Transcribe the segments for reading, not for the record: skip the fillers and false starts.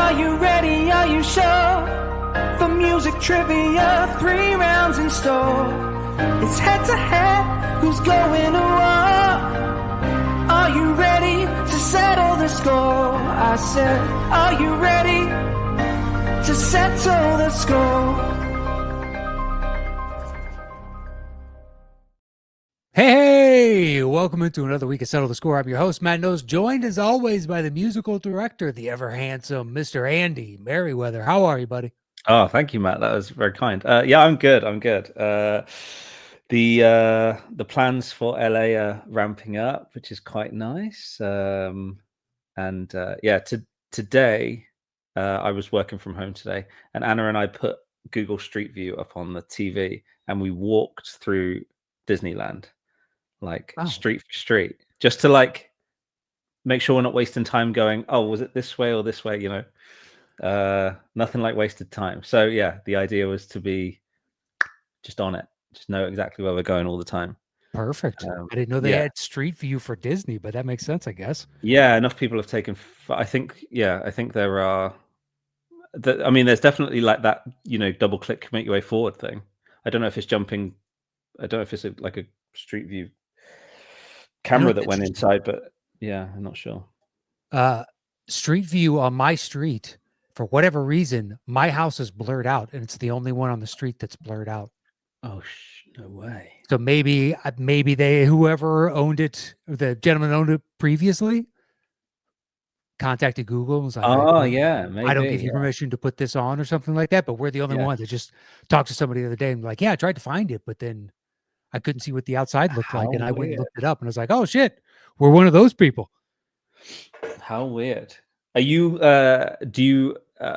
Are you ready? Are you sure? For music trivia, 3 rounds in store. It's head to head, who's going to war? Are you ready to settle the score? I said, are you ready to settle the score? Hey, welcome into another week of Settle the Score. I'm your host, Matt Knost, joined as always by the musical director, the ever handsome Mr. Andy Merryweather. How are you, buddy? Oh, thank you, Matt. That was very kind. Yeah, I'm good. I'm good. The plans for LA are ramping up, which is quite nice. Today I was working from home today, and Anna and I put Google Street View up on the TV, and we walked through Disneyland, street for street, just to make sure we're not wasting time going, oh, was it this way or this way? You know, nothing like wasted time. So yeah, the idea was to be just on it, just know exactly where we're going all the time. Perfect. I didn't know they had Street View for Disney, but that makes sense, I guess. Yeah, enough people have taken. I think there are. I mean, there's definitely like that, you know, double click, make your way forward thing. I don't know if it's jumping. I don't know if it's like a Street View camera that went inside, but yeah, I'm not sure. Street View on my street, for whatever reason, my house is blurred out, and it's the only one on the street that's blurred out. Oh, no way. So maybe whoever owned it, the gentleman owned it previously, contacted Google and was like, oh yeah, maybe, I don't give you permission to put this on or something like that. But we're the only ones that just talked to somebody the other day and like, yeah, I tried to find it, but then I couldn't see what the outside looked like, and I went and looked it up, and I was like, oh shit, we're one of those people. How weird. Are you are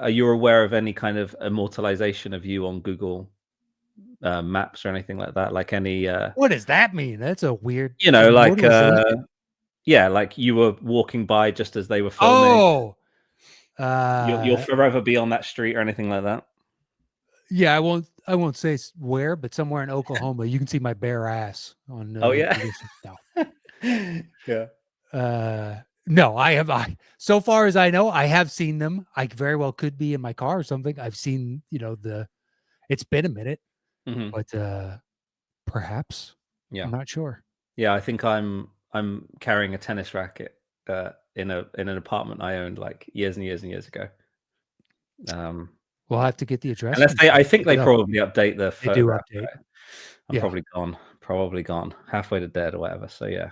you aware of any kind of immortalization of you on Google Maps or anything like that? Like any what does that mean? That's a weird, you know, like like you were walking by just as they were filming. You'll forever be on that street or anything like that. Yeah, I won't say where, but somewhere in Oklahoma, you can see my bare ass on. Oh yeah. No. Yeah. No, so far as I know, I have seen them. I very well could be in my car or something. I've seen, you know, it's been a minute, but perhaps. Yeah. I'm not sure. Yeah, I think I'm carrying a tennis racket in an apartment I owned like years and years and years ago. We'll have to get the address. Unless I think they probably update the photo. They do update. I'm probably gone halfway to dead or whatever. So yeah,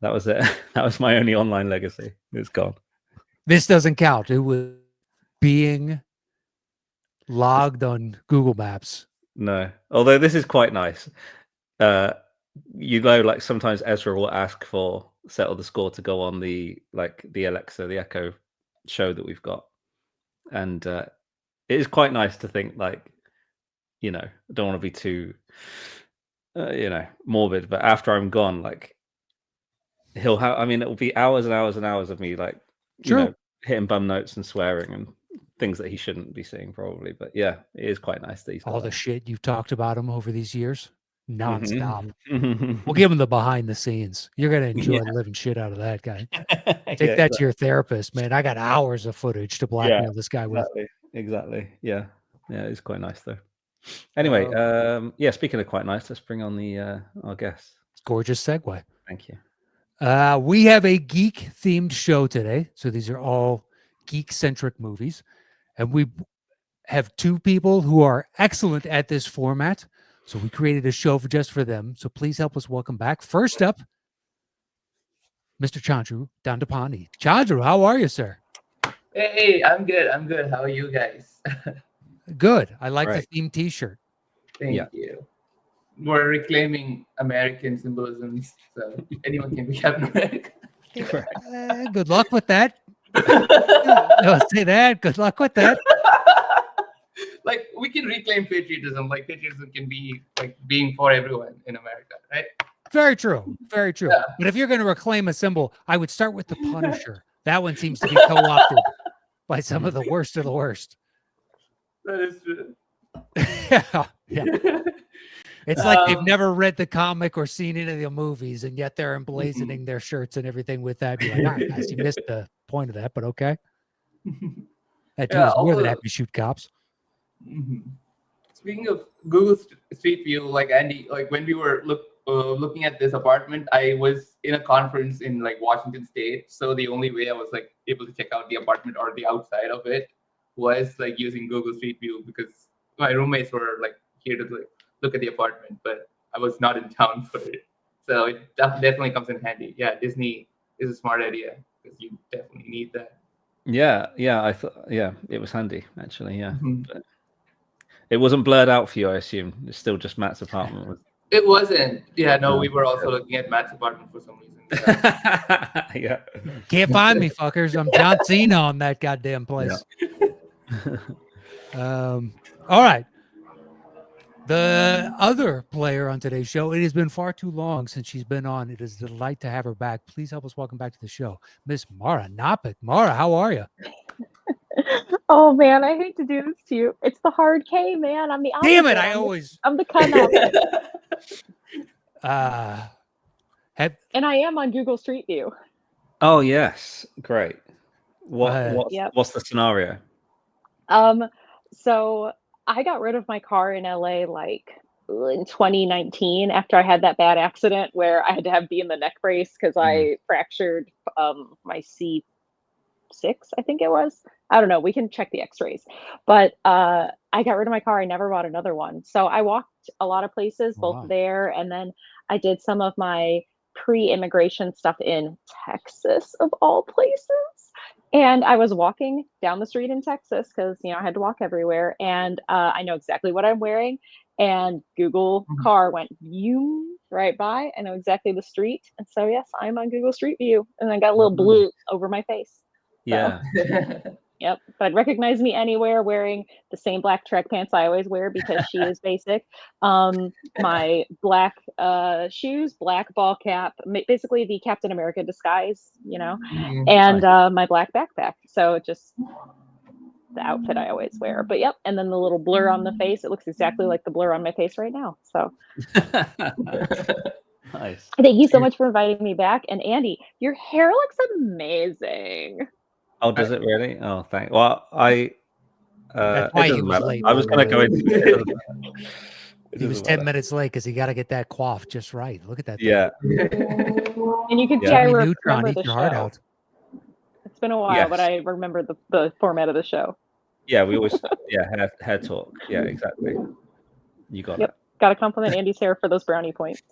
that was it. That was my only online legacy. It's gone. This doesn't count. It was being logged on Google Maps. No, although this is quite nice. You know, like sometimes Ezra will ask for Settle the Score to go on the Alexa, the Echo show that we've got. And it is quite nice to think, like, you know, I don't want to be too, you know, morbid, but after I'm gone, like, he'll have, I mean, it will be hours and hours and hours of me, like, you know, hitting bum notes and swearing and things that he shouldn't be seeing, probably. But yeah, it is quite nice that he's all the shit you've talked about him over these years, nonstop. We'll give him the behind the scenes. You're gonna enjoy the living shit out of that guy. Take that to your therapist, man. I got hours of footage to blackmail this guy with. Exactly. Yeah, it's quite nice though. Anyway, speaking of quite nice, let's bring on the our guest. Gorgeous segue. Thank you. We have a geek themed show today, so these are all geek centric movies, and we have 2 people who are excellent at this format. So we created a show just for them. So please help us welcome back. First up, Mr. Chandru Dhandapani. Chandru, how are you, sir? Hey, I'm good. How are you guys? Good. I like the theme T-shirt. Thank you. We're reclaiming American symbolisms, so anyone can be Captain America. Good luck with that. Don't say that. Good luck with that. Like, we can reclaim patriotism. Like, patriotism can be like being for everyone in America, right? Very true. Very true. Yeah. But if you're going to reclaim a symbol, I would start with the Punisher. That one seems to be co-opted by some of the worst of the worst. That is true. Yeah. It's like they've never read the comic or seen any of the movies, and yet they're emblazoning their shirts and everything with that. You're like, guys, you missed the point of that, but okay. That dude Yeah, is more than also- happy to shoot cops. Mhm. Speaking of Google Street View, like Andy, like when we were looking at this apartment, I was in a conference in like Washington State, so the only way I was like able to check out the apartment or the outside of it was like using Google Street View because my roommates were like here to like, look at the apartment, but I was not in town for it, so it definitely comes in handy. Yeah, Disney is a smart idea because you definitely need that. Yeah, I thought, yeah, it was handy actually. Yeah, Mhm. but it wasn't blurred out for you, I assume. It's still just Matt's apartment. It wasn't. Yeah, no, No. we were also looking at Matt's apartment for some reason. Yeah. Can't find me, fuckers. I'm John Cena on that goddamn place. All right. The other player on today's show, it has been far too long since she's been on. It is a delight to have her back. Please help us welcome back to the show, Miss Mara Knopic. Mara, how are you? Oh man, I hate to do this to you. It's the hard K, man. I'm the Damn it! opposite. I always I'm the Canuck, and I am on Google Street View. Oh yes, great. Yep. What's the scenario? So I got rid of my car in LA like in 2019 after I had that bad accident where I had to be in the neck brace because I fractured my C6, I think it was. I don't know. We can check the x-rays. But I got rid of my car. I never bought another one. So I walked a lot of places, both Wow. there and then I did some of my pre-immigration stuff in Texas, of all places. And I was walking down the street in Texas because, I had to walk everywhere. And I know exactly what I'm wearing. And Google car went right by. I know exactly the street. And so, yes, I'm on Google Street View. And I got a little blue over my face. Yeah. Yep. But recognize me anywhere wearing the same black track pants I always wear because she is basic. My black shoes, black ball cap, basically the Captain America disguise, and my black backpack. So just the outfit I always wear. But yep. And then the little blur on the face. It looks exactly like the blur on my face right now. So Nice. thank you so much for inviting me back. And Andy, your hair looks amazing. Oh, does it really? Oh, thank. Well, That's it why he doesn't was matter. late. I was going to go into it. He was 10 minutes late because he got to get that cough just right. Look at that. thing. Yeah. And you can see Yeah. I Jimmy remember Neutron, the eat your heart show. out. It's been a while, Yes. but I remember the format of the show. Yeah, we always hair talk. Yeah, exactly. You got it. Got to compliment Andy's hair for those brownie points.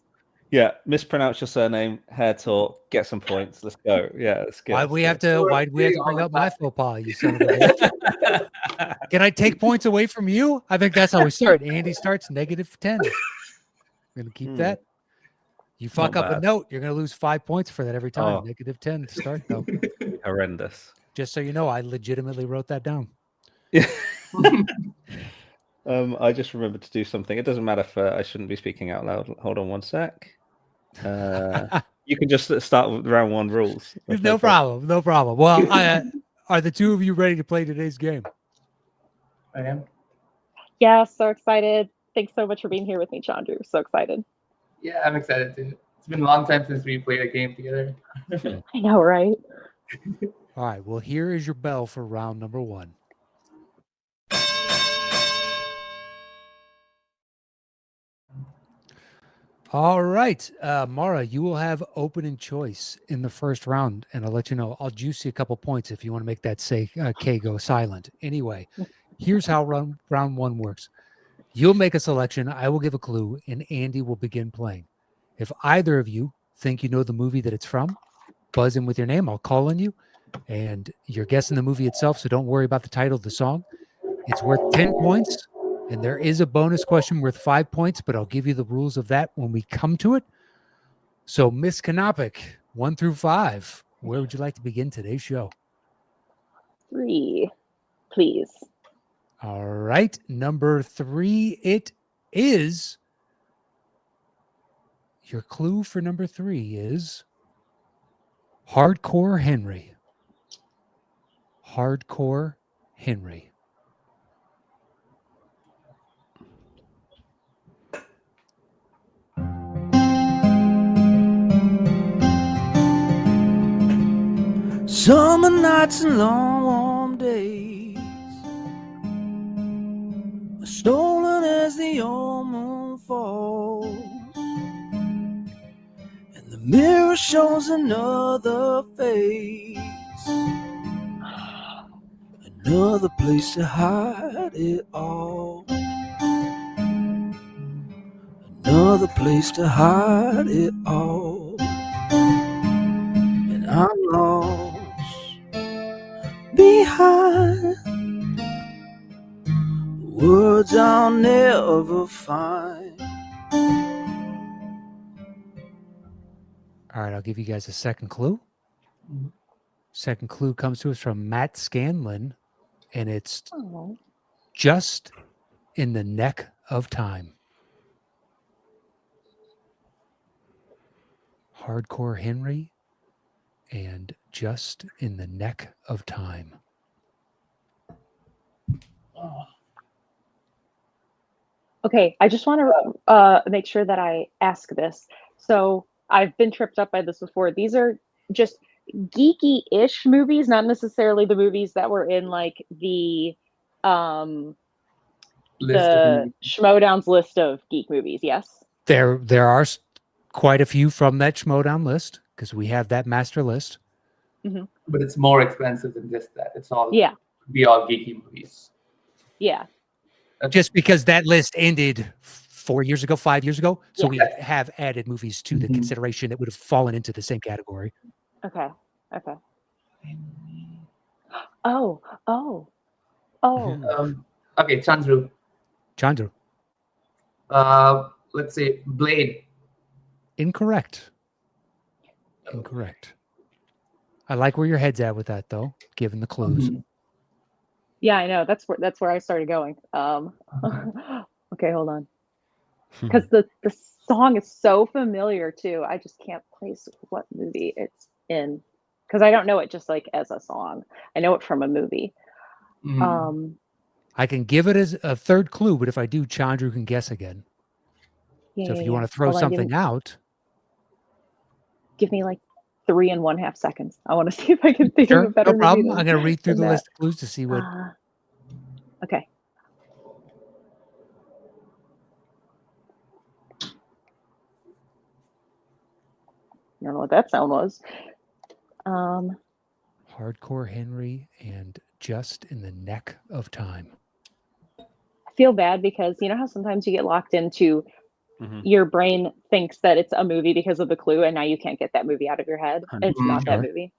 Yeah, mispronounce your surname, hair talk, get some points. Let's go. Yeah, that's good. Why'd we have to bring up my faux pas, you son of a bitch? Can I take points away from you? I think that's how we start. Andy starts -10. I'm gonna keep that. You fuck Not up a bad. note, you're gonna lose 5 points for that every time. Oh. -10 to start though. Horrendous. Just so you know, I legitimately wrote that down. Yeah. I just remembered to do something. It doesn't matter if I shouldn't be speaking out loud. Hold on one sec. You can just start with round one rules. That's No problem. No problem. Well, are the two of you ready to play today's game? I am. Yeah, so excited. Thanks so much for being here with me, Chandru. So excited. Yeah, I'm excited too. It's been a long time since we played a game together. I know, right? All right. Well, here is your bell for round number 1. All right, Mara, you will have opening choice in the first round, and I'll let you know. I'll juice you a couple points if you want to make that K go silent. Anyway, here's how round 1 works. You'll make a selection, I will give a clue, and Andy will begin playing. If either of you think you know the movie that it's from, buzz in with your name. I'll call on you, and you're guessing the movie itself, so don't worry about the title of the song. It's worth 10 points. And there is a bonus question worth 5 points, but I'll give you the rules of that when we come to it. So, Miss Knopic, 1 through 5, where would you like to begin today's show? 3, please. All right. Number 3, it is. Your clue for number 3 is Hardcore Henry. Hardcore Henry. Summer nights and long warm days, the old moon falls, and the mirror shows another face, another place to hide it all, another place to hide it all. And I'm lost behind words I'll never find. All right, I'll give you guys a second clue. Mhm. Second clue comes to us from Matt Scanlon, and it's Oh. just in the neck of time. Hardcore Henry and just in the neck of time. Oh. Okay, I just want to make sure that I ask this. So I've been tripped up by this before. These are just geeky-ish movies, not necessarily the movies that were in like the List of movies. Schmodown's list of geek movies. Yes. There are quite a few from that Schmodown list because we have that master list. But it's more expensive than just that. It's all Yeah. be all geeky movies. Yeah. Just because that list ended 4 years ago, 5 years ago. So Yeah. we have added movies to the Mhm. consideration that would have fallen into the same category. Okay. Okay. Oh. Oh. Oh. Okay, Chandru. Chandru, Let's say Blade. incorrect. Incorrect. I like where your head's at with that, though, given the clues. Mhm. Yeah, I know. That's where I started going. Okay, hold on. Because the song is so familiar too. I just can't place what movie it's in. Because I don't know it just like as a song. I know it from a movie. Mhm. I can give it as a third clue, but if I do, Chandru can guess again. Yeah, So if yeah, you want yeah. to throw Hold on, something out, give me like 3.5 seconds. I want to see if I can think of a sure, better no problem. movie. I'm going to read through than the that. list of clues to see what. Okay. I don't know what that sound was. Hardcore Henry and just in the neck of time. I feel bad because you know how sometimes you get locked into your brain thinks that it's a movie because of the clue, and now you can't get that movie out of your head. It's not that Sure. movie.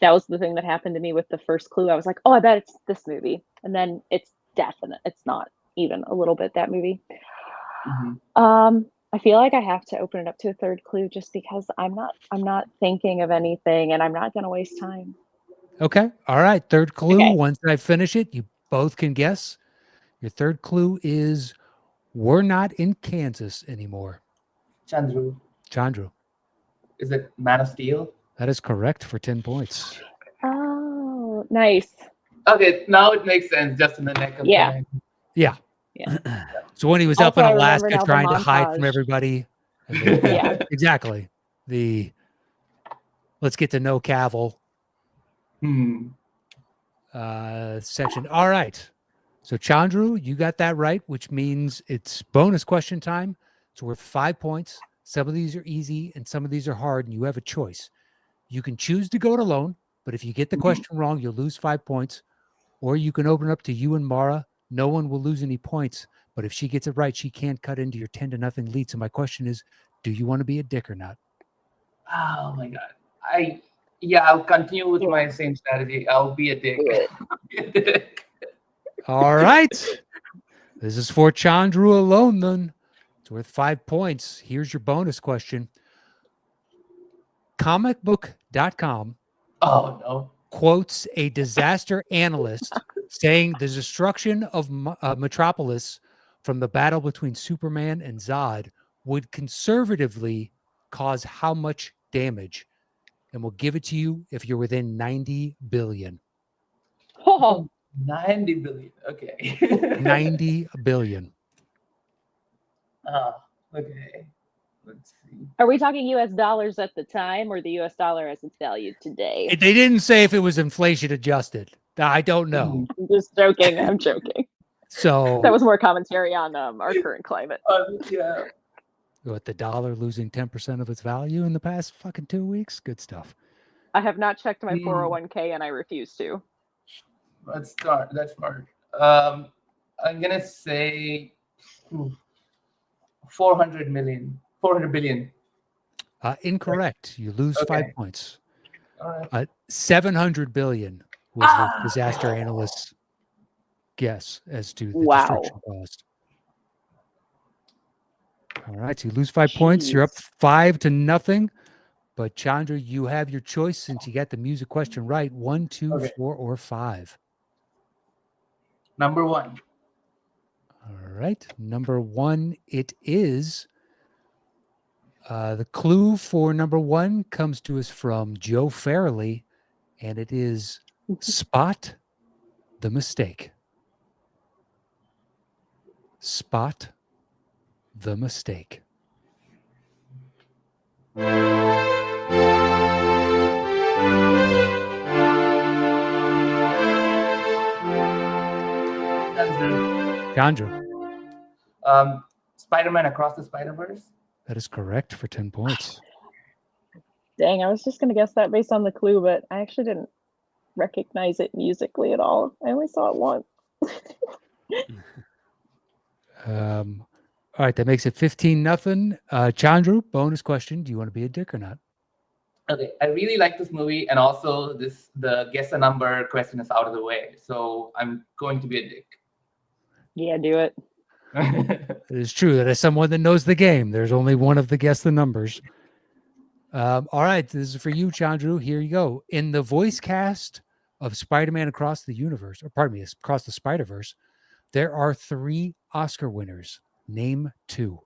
That was the thing that happened to me with the first clue. I was like, oh, I bet it's this movie. And then it's definite. It's not even a little bit that movie. Mhm. I feel like I have to open it up to a third clue just because I'm not thinking of anything and I'm not gonna waste time. Okay. All right. Third clue. Okay. Once I finish it, you both can guess. Your third clue is we're not in Kansas anymore. Chandru. Chandru, Is it Man of Steel? that is correct for 10 points. Oh, nice. Okay, now it makes sense. Just in the neck of Yeah. time. Yeah. Yeah. So when he was up Also, in I remember Alaska now the trying to hide from montage. everybody. And then, Yeah. Exactly. The let's get to know Cavill Hmm. section. All right. So Chandru, you got that right, which means it's bonus question time. It's worth 5 points. Some of these are easy and some of these are hard, and you have a choice. You can choose to go it alone, but if you get the question wrong, you'll lose 5 points. Or you can open up to you and Mara. No one will lose any points, but if she gets it right, she can't cut into your 10-0 lead. So my question is, do you want to be a dick or not? Oh my god. I'll continue with my same strategy. I'll be a dick. Be a dick. All right. This is for Chandru alone, then. It's worth 5 points. Here's your bonus question. Comicbook.com Oh no. quotes a disaster analyst saying the destruction of Metropolis from the battle between Superman and Zod would conservatively cause how much damage? And we'll give it to you if you're within 90 billion. Oh, 90 billion. Okay. 90 billion. Okay. Let's see. are we talking U.S. dollars at the time or the U.S. dollar as it's valued today? They didn't say if it was inflation adjusted. I don't know. I'm just joking. I'm joking. So That was more commentary on our current climate. Yeah. what, the dollar losing 10% of its value in the past fucking 2 weeks? Good stuff. I have not checked my Hmm. 401k and I refuse to. That's smart. That's smart. I'm gonna say 400 billion. Incorrect. You lose 5 Okay. points. All right. 700 billion was the disaster analyst's guess as to the Wow. destruction caused. All right, so you lose 5 points. You're up Jeez. 5-0. But Chandra, you have your choice since you got the music question right. 1, 2, Okay. 4, or 5. Number 1. All right, number 1 it is. The clue for number 1 comes to us from Joe Farrelly, and it is spot the mistake. Spot the mistake. Chandra, Spider-Man Across the Spider-Verse. that is correct for 10 points. Dang, I was just gonna guess that based on the clue, but I actually didn't recognize it musically at all. I only saw it once. All right, that makes it 15-0. Chandru, bonus question. Do you want to be a dick or not? Okay, I really like this movie, and also the guess the number question is out of the way, so I'm going to be a dick. Yeah, do it. It is true that as someone that knows the game, there's only one of the guess the numbers. All right, this is for you, Chandru. Here you go. In the voice cast of Spider-Man Across the Universe, or pardon me, Across the Spider-Verse, there are 3 Oscar winners. Name 2.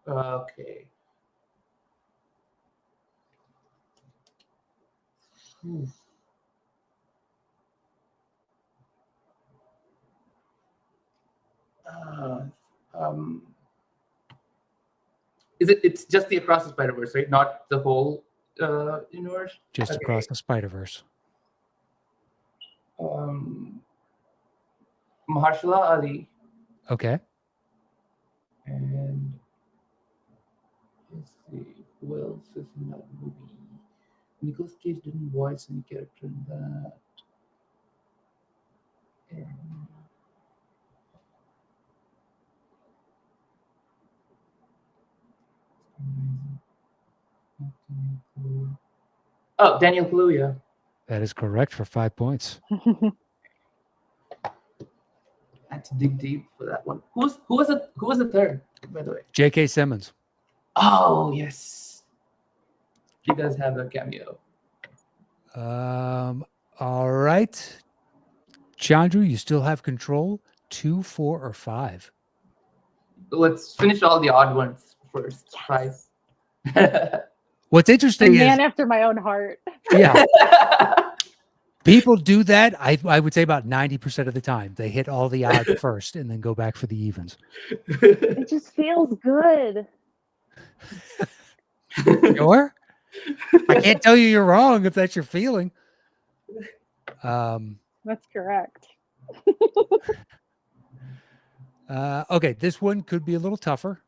Okay. It's just the Across the Spider-Verse, right? Not the whole universe? Just Okay. Across the Spider-Verse. Mahershala Ali. Okay. And let's see, who else is in that movie? Nicolas Cage didn't voice any character in that. Oh, Daniel Kaluuya. That is correct for 5 points. I had to dig deep for that one. Who was the third, by the way? J.K. Simmons. Oh yes, he does have a cameo. All right. Chandru, you still have control. 2, 4, or 5. Let's finish all the odd ones first. Yes. 5. What's A interesting is, man after my own heart. yeah, people do that. I would say about 90% of the time. They hit all the odds first and then go back for the evens. It just feels good. Sure. I can't tell you you're wrong if that's your feeling. That's correct. Okay, this one could be a little tougher.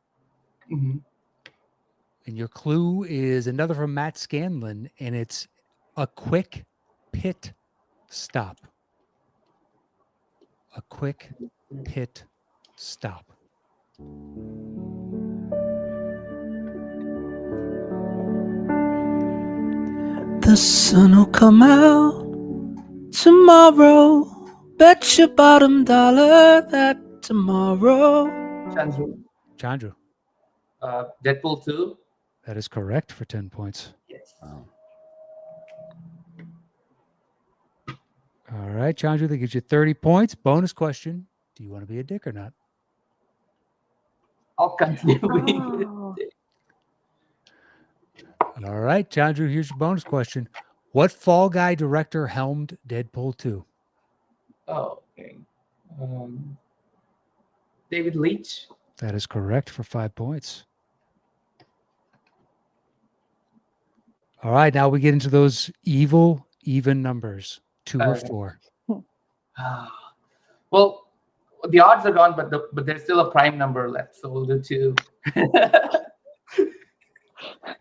Mhm. And your clue is another from Matt Scanlon, and it's a quick pit stop. A quick pit stop. The sun will come out tomorrow. Bet your bottom dollar that tomorrow. Chandru. Chandru, Deadpool 2. that is correct for 10 points. Yes. All right, Chandru, that gives you 30 points. Bonus question. Do you want to be a dick or not? I'll continue being Oh. All right, Chandru, here's your bonus question. What Fall Guy director helmed Deadpool 2? Oh, okay. David Leitch. That is correct for 5 points. All right, now we get into those evil even numbers, 2 or Okay. 4. Well, the odds are gone, but there's still a prime number left, so we'll do 2.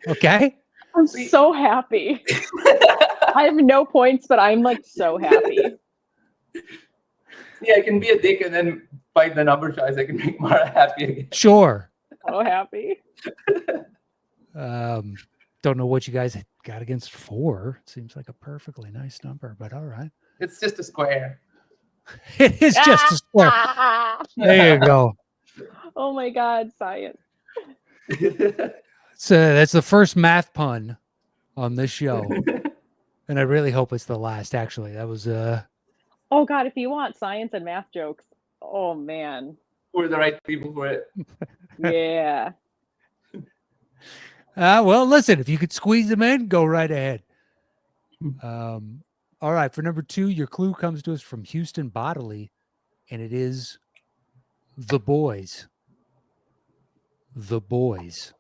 Okay. I'm See- so happy. I have no points, but I'm like so happy. Yeah, I can be a dick and then fight the number choice. I can make Mara happy again. Sure. So happy. Don't know what you guys got against 4. Seems like a perfectly nice number, but all right. It's just a square. It is just a square. There you go. Oh my God, science. So that's the first math pun on this show. And I really hope it's the last, actually. That was Oh God, if you want science and math jokes, oh man. We're the right people for it. Yeah. well, listen, if you could squeeze them in, go right ahead. All right, for number 2, your clue comes to us from Houston Bodily, and it is The Boys. The Boys.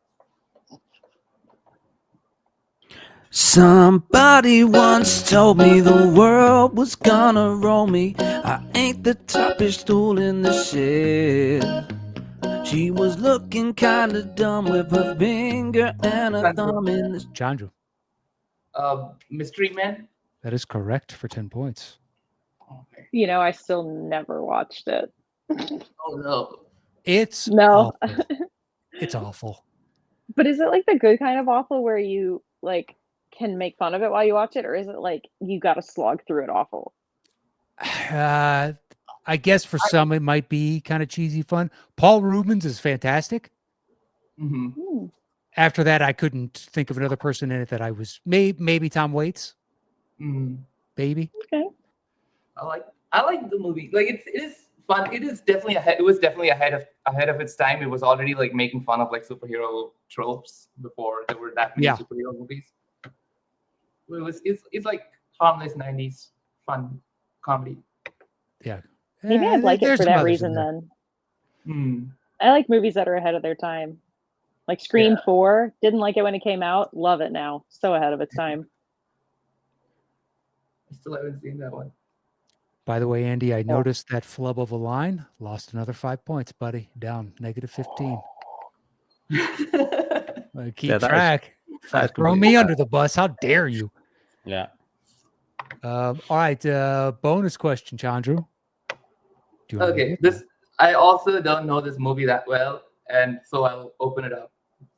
Somebody once told me the world was gonna roll me. I ain't the toppest tool in the shed. She was looking kinda dumb with her finger and a thumb in the... Chandru. Mystery Man. That is correct for 10 points. Okay. You know, I still never watched it. Oh no. It's No. awful. It's awful. But is it like the good kind of awful where you like can make fun of it while you watch it, or is it like you got to slog through it awful? I guess for some it might be kind of cheesy fun. Paul Rubens is fantastic. Mm-hmm. After that, I couldn't think of another person in it that I was maybe Tom Waits. Mm-hmm. Baby. Okay. I like the movie. Like it is fun. It is definitely ahead. It was definitely ahead of its time. It was already like making fun of like superhero tropes before there were that many superhero movies. It's like harmless 90s fun comedy. Yeah. Maybe I'd like it there's for some that others in reason there. then. I like movies that are ahead of their time. Like Scream 4, didn't like it when it came out. Love it now. So ahead of its time. I still haven't seen that one. By the way, Andy, I noticed that flub of a line. Lost another 5 points, buddy. Down -15. Keep track. Throw me under the bus. How dare you? Yeah. All right. Bonus question, Chandru. Okay. I also don't know this movie that well, and so I'll open it up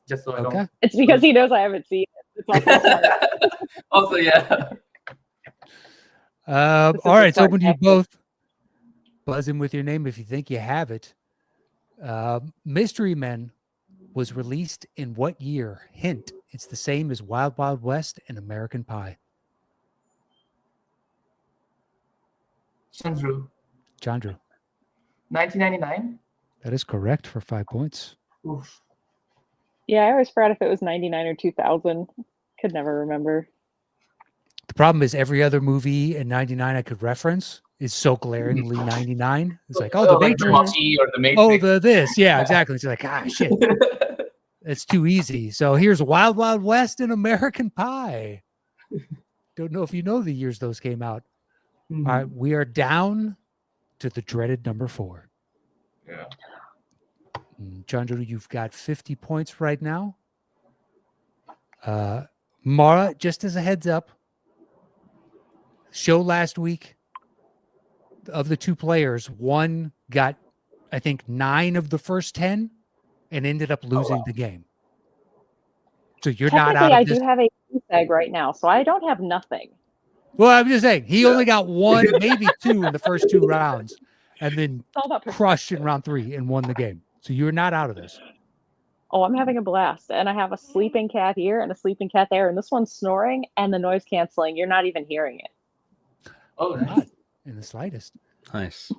just so I don't. It's because he knows I haven't seen it. It's also smart. Also, yeah. All right. It's open to you both. Buzz in with your name if you think you have it. Mystery Men was released in what year? Hint, it's the same as Wild Wild West and American Pie. Chandru. 1999? That is correct for 5 points. Oof. Yeah, I always forgot if it was 99 or 2000. Could never remember. The problem is every other movie in 99 I could reference is so glaringly 99. It's like, oh, the Matrix. Or the Matrix. Oh, the this. Yeah, exactly. It's like, shit. It's too easy. So here's Wild Wild West and American Pie. Don't know if you know the years those came out. Mm-hmm. All right, we are down to the dreaded number 4. Yeah. Chandru, you've got 50 points right now. Mara, just as a heads up, show last week, of the 2 players, one got, I think, 9 of the first 10 and ended up losing the game. So you're not out of I this. do have a tag right now, so I don't have nothing. Well, I'm just saying, he only got 1, maybe 2 in the first 2 rounds, and then crushed in round 3 and won the game. So you're not out of this. Oh, I'm having a blast. And I have a sleeping cat here and a sleeping cat there, and this one's snoring and the noise canceling. You're not even hearing it. Oh, nice. Not in the slightest. Nice.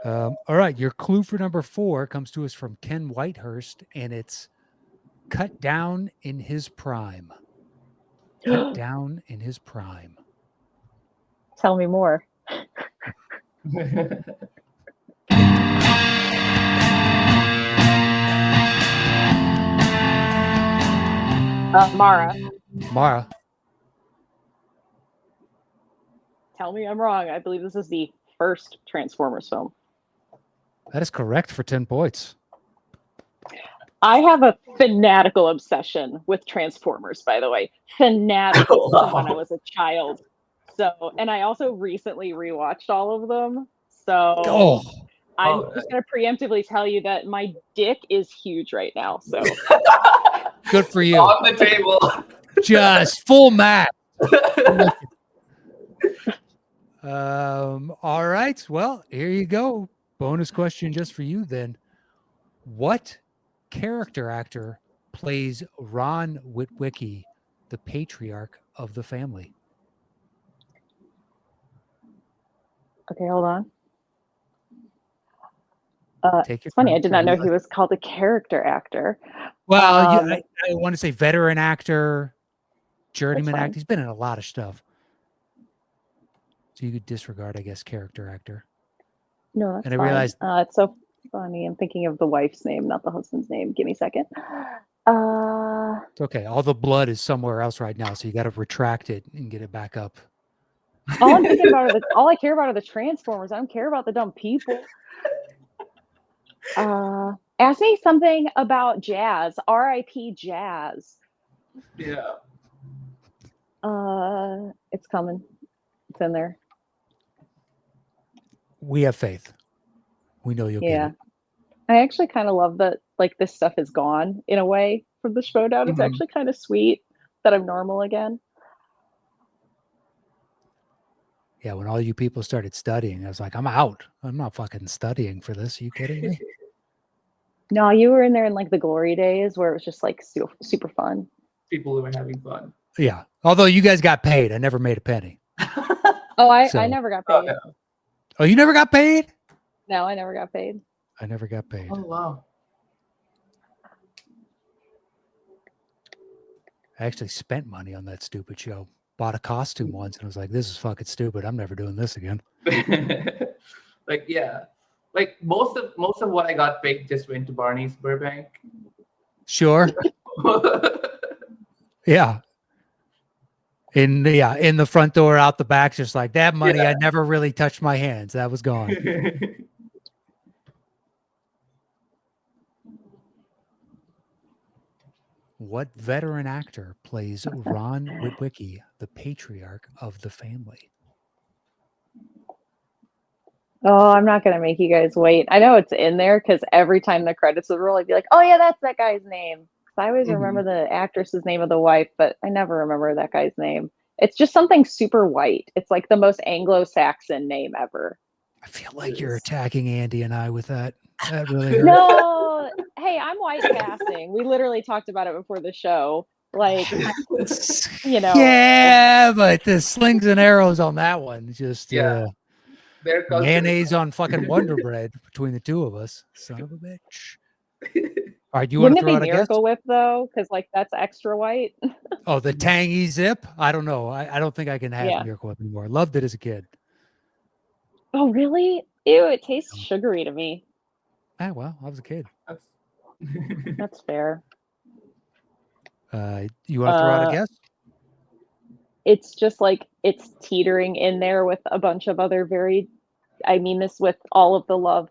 All right, your clue for number 4 comes to us from Ken Whitehurst, and it's cut down in his prime. Cut down in his prime. Tell me more. Mara. Tell me I'm wrong. I believe this is the first Transformers film. That is correct for 10 points. I have a fanatical obsession with Transformers, by the way. Fanatical from when I was a child. So, and I also recently rewatched all of them. So I'm just going to preemptively tell you that my dick is huge right now. So good for you. On the table. Just full match. All right. Well, here you go. Bonus question just for you then. What character actor plays Ron Witwicky, the patriarch of the family? okay, hold on. Take your It's funny. time. I did not know he was called a character actor. Well, I want to say veteran actor, journeyman fine. actor. He's been in a lot of stuff. So you could disregard, I guess, character actor. No, that's And I fine. realized- It's so funny. I'm thinking of the wife's name, not the husband's name. Give me a second. It's okay. All the blood is somewhere else right now, so you got to retract it and get it back up. All I'm thinking about all I care about are the Transformers. I don't care about the dumb people. Ask me something about Jazz. R.I.P. Jazz. Yeah. It's coming. It's in there. We have faith. We know you'll get Yeah. it. I actually kind of love that like this stuff is gone in a way from the showdown. It's actually kind of sweet that I'm normal again. Yeah, when all you people started studying, I was like, I'm out. I'm not fucking studying for this. Are you kidding me? No, you were in there in like the glory days where it was just like super fun. People who were having fun. Yeah. Although you guys got paid. I never made a penny. Oh, I So- never got Oh, paid. yeah. Oh, you never got paid? No, I never got paid. I never got paid. Oh, wow. I actually spent money on that stupid show. Bought a costume once and I was like, this is fucking stupid. I'm never doing this again. Like, yeah. Like most of what I got paid just went to Barney's Burbank. Sure. Yeah. In the front door, out the back, just like that money. Yeah. I never really touched my hands. That was gone. What veteran actor plays Ron Witwicky, the patriarch of the family? Oh, I'm not gonna make you guys wait. I know it's in there because every time the credits would roll, I'd be like, "Oh yeah, that's that guy's name." 'Cause I always remember the actress's name of the wife, but I never remember that guy's name. It's just something super white. It's like the most Anglo-Saxon name ever. I feel like you're attacking Andy and I with that. That really hurt. No, hey, I'm white passing. We literally talked about it before the show. Like, you know. Yeah, but the slings and arrows on that one, just Yeah. Their culture is- mayonnaise on fucking Wonder Bread between the two of us. Son of a bitch. All right, you want Wouldn't to it throw be out a guess? Miracle Whip though? Because like that's extra white. Oh, the tangy zip? I don't know. I don't think I can have Yeah. Miracle Whip anymore. I loved it as a kid. Oh really? Ew, it tastes sugary to me. Ah, well, I was a kid. That's- That's fair. You want to throw out a guess? It's just like it's teetering in there with a bunch of other I mean this with all of the love,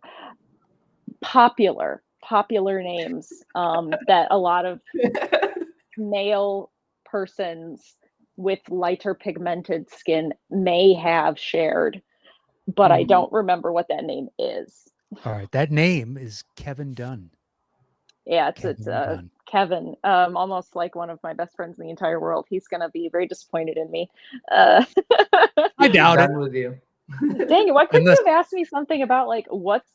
popular names that a lot of male persons with lighter pigmented skin may have shared, but I don't remember what that name is. All right, that name is Kevin Dunn. Yeah, it's Kevin Dunn. Kevin, almost like one of my best friends in the entire world. He's gonna be very disappointed in me. I doubt it. done with you. Dang it! Why couldn't Unless- you have asked me something about like what's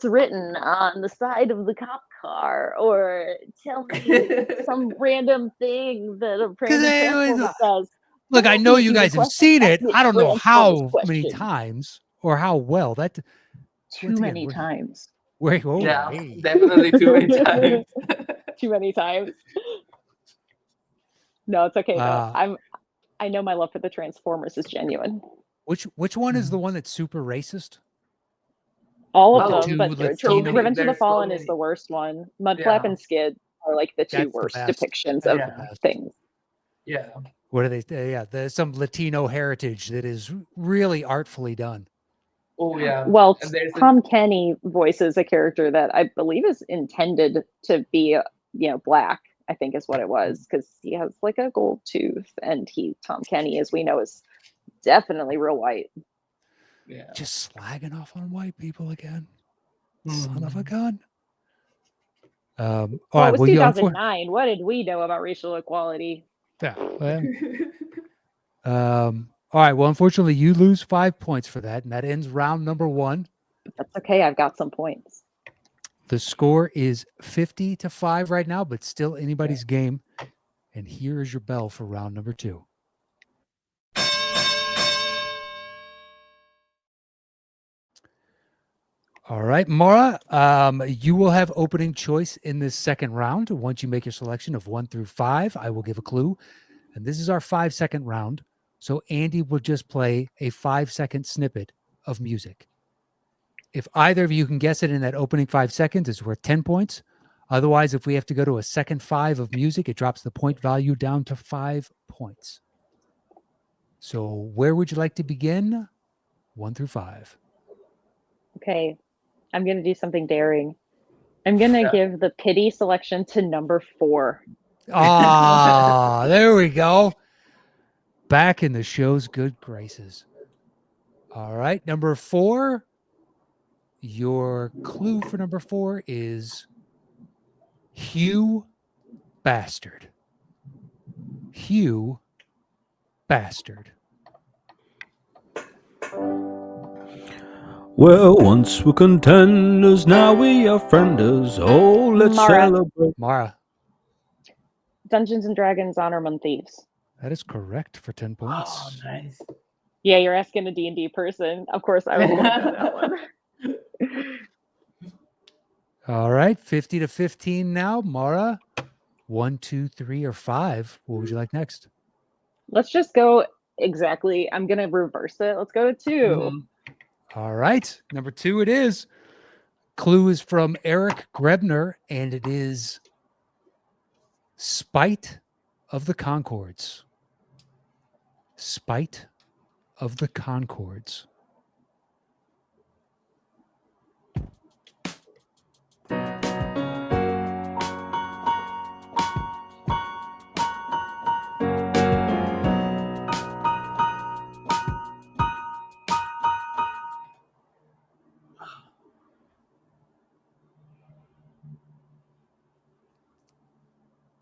written on the side of the cop car, or tell me some random thing that a it random was- Transformer says. Look, I know you Easy guys have question. seen it. Ask me I don't know Transformers how many question. times or how well. That Too once again, many we're- times. Wait, oh, Yeah, hey. definitely too many times. Too many times. No, it's okay though. I know my love for the Transformers is genuine. Which one is the one that's super racist? All Oh, of them, but Latino- Revenge of the There's so Fallen is many. the worst one. Mudflap Yeah. and Skid are like the two That's the worst best. depictions That's of the best. things. Yeah. What do they say? Yeah, there's some Latino heritage that is really artfully done. Oh yeah. Well, And there's Tom Kenny voices a character that I believe is intended to be, black. I think is what it was, because he has like a gold tooth, and Tom Kenny, as we know, is definitely real white. yeah. Just slagging off on white people again. Hmm. Son of a gun. All Well, right. it was Well, you 2009. What did we know about racial equality? yeah. All right. Well, unfortunately, you lose 5 points for that, and that ends round number 1. That's okay. I've got some points. The score is 50-5 right now, but still anybody's game. And here is your bell for round number 2. All right, Mara, you will have opening choice in this second round. Once you make your selection of 1 through 5, I will give a clue. And this is our 5-second round. So Andy will just play a 5-second snippet of music. If either of you can guess it in that opening 5 seconds, it's worth 10 points. Otherwise, if we have to go to a second 5 of music, it drops the point value down to 5 points. So where would you like to begin? 1 through 5. Okay. I'm going to do something daring. I'm going to give the pity selection to number 4. Ah, there we go. Back in the show's good graces. All right, number 4. Your clue for number 4 is Hugh Bastard. Hugh Bastard. Well, once we're contenders, now we are frienders. Oh, let's Mara. celebrate. Mara. Dungeons and Dragons Honor Among Thieves. That is correct for 10 points. Oh, nice. Yeah, you're asking a D&D person. Of course, I was going to know that one. All right, 50-15 now. Mara, 1, 2, 3, or 5. What would you like next? Let's just go exactly. I'm going to reverse it. Let's go to 2. Mhm. All right, number 2 it is. Clue is from Eric Grebner, and it is Spite of the Concords. Spite of the Concords.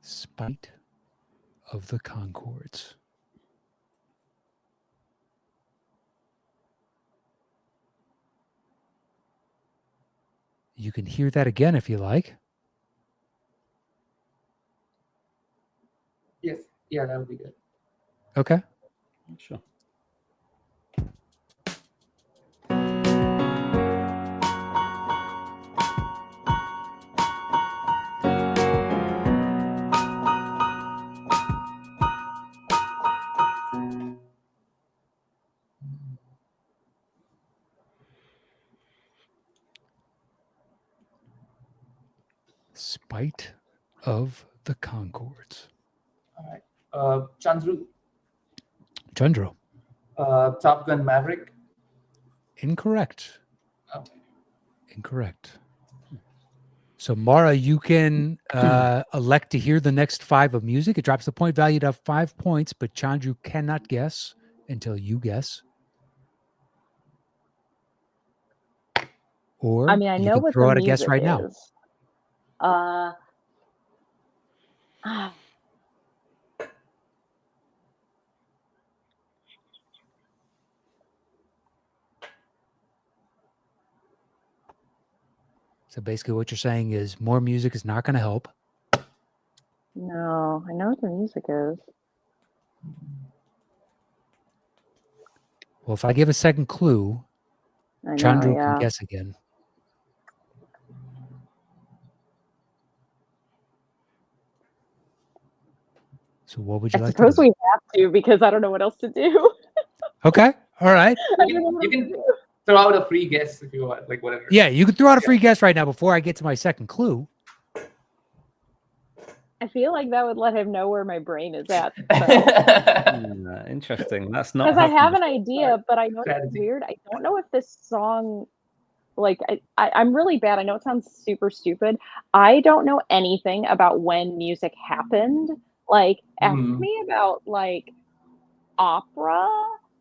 Spite of the Concords. You can hear that again if you like. Yes. Yeah, that would be good. Okay. Sure. Spite of the Concords. All right. Chandru, Chandru. Top Gun Maverick. Incorrect. Oh. Incorrect. So, Mara, you can elect to hear the next 5 of music. It drops the point value to 5 points, but Chandru cannot guess until you guess. Or I mean, I you know can what throw the out a guess music right now. is. So basically what you're saying is more music is not going to help. No, I know what the music is. Well, if I give a second clue, I know, Chandru yeah. can guess again. So what would you I like suppose to do? we have to, because I don't know what else to do. Okay. All right. You can throw out a free guess if you want, like whatever. Yeah, you can throw out a free guess right now before I get to my second clue. I feel like that would let him know where my brain is at. Interesting. That's not Because I have happened an idea, but I know it's Strategy. weird. I don't know if this song, like, I'm really bad. I know it sounds super stupid. I don't know anything about when music happened. Like, ask me about, like, opera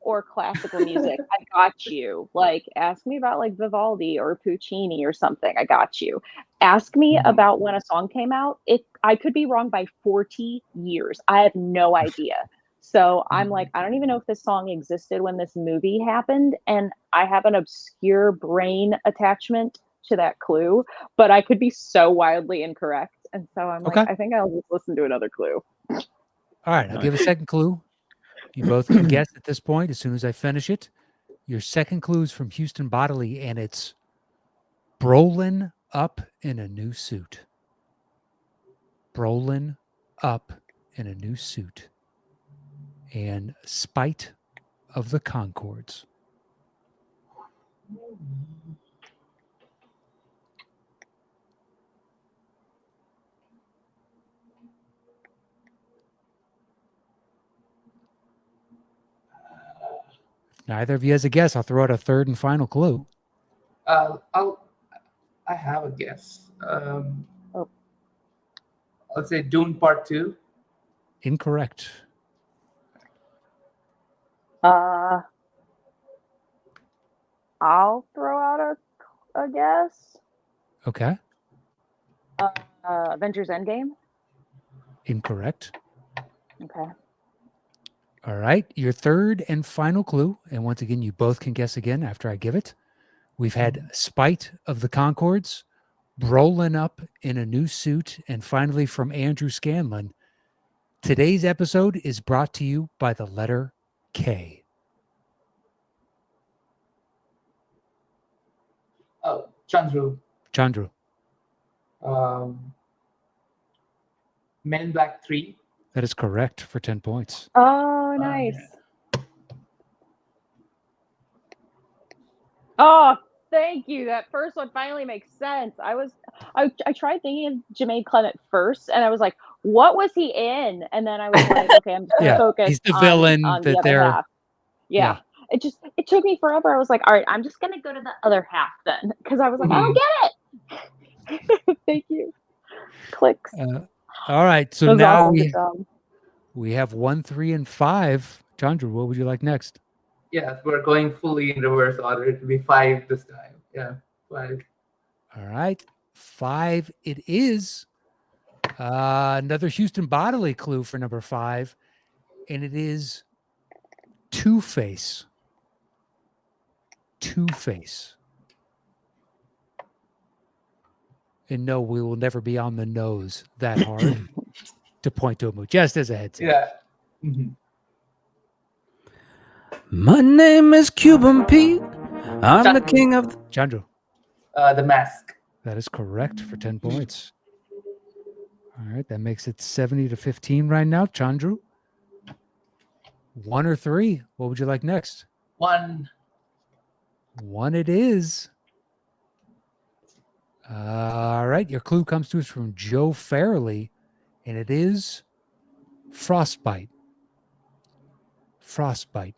or classical music. I got you. Like, ask me about, like, Vivaldi or Puccini or something. I got you. Ask me about when a song came out. I could be wrong by 40 years. I have no idea. So I'm like, I don't even know if this song existed when this movie happened, and I have an obscure brain attachment to that clue, but I could be so wildly incorrect. And so I'm like, Okay. I think I'll just listen to another clue. All right, I'll give a second clue. You both can guess at this point as soon as I finish it. Your second clue is from Houston Bodily, and it's Brolin up in a new suit. Brolin up in a new suit. And Spite of the Concords. If neither of you has a guess, I'll throw out a third and final clue. I have a guess. Let's say Dune Part 2. Incorrect. I'll throw out a guess. Okay. Avengers Endgame. Incorrect. Okay. All right. Your third and final clue, and once again, you both can guess again after I give it. We've had Spite of the Concords, Brolin up in a new suit, and finally from Andrew Scanlon. Today's episode is brought to you by the letter K. Oh, Chandru. Chandru. Men in Black 3. That is correct for 10 points. Oh, nice. Oh, thank you. That first one finally makes sense. I tried thinking of Jermaine Clement first, and I was like, what was he in? And then I was like, okay, I'm just gonna focus he's the on, villain on that the other half. Yeah. It took me forever. I was like, all right, I'm just gonna go to the other half then, because I was like, I don't get it. Thank you. Clicks. All right. So That was now awesome. Good job. we have 1, 3, and 5. Chandru, what would you like next? Yeah, we're going fully in reverse order. It'll be 5 this time. Yeah, 5. All right. 5 it is. Another Houston Bodily clue for number 5, and it is Two-Face. Two-Face. And no, we will never be on the nose that hard to point to a movie, just as a heads up. Yeah. My name is Cuban Pete. I'm the king of... Chandru. The Mask. That is correct for 10 points. All right, that makes it 70-15 right now. Chandru, 1 or 3? What would you like next? 1. 1 it is. All right, your clue comes to us from Joe Fairley, and it is Frostbite. Frostbite.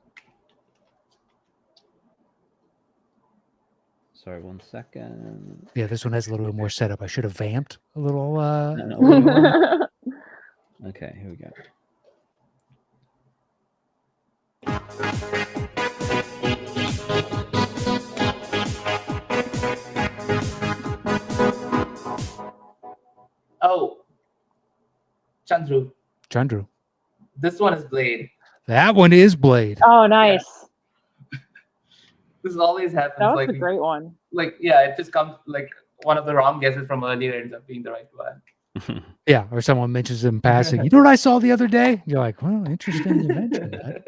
Sorry, 1 second. Yeah, this one has a little bit more setup. I should have vamped a little. No. Okay, here we go. Oh. Chandru. Chandru. This one is Blade. That one is Blade. Oh, nice. This always happens. That was like a great one. Like, yeah, it just comes like one of the wrong guesses from earlier ends up being the right one. Yeah, or someone mentions it in passing. You know what I saw the other day? You're like, well, interesting you mentioned that.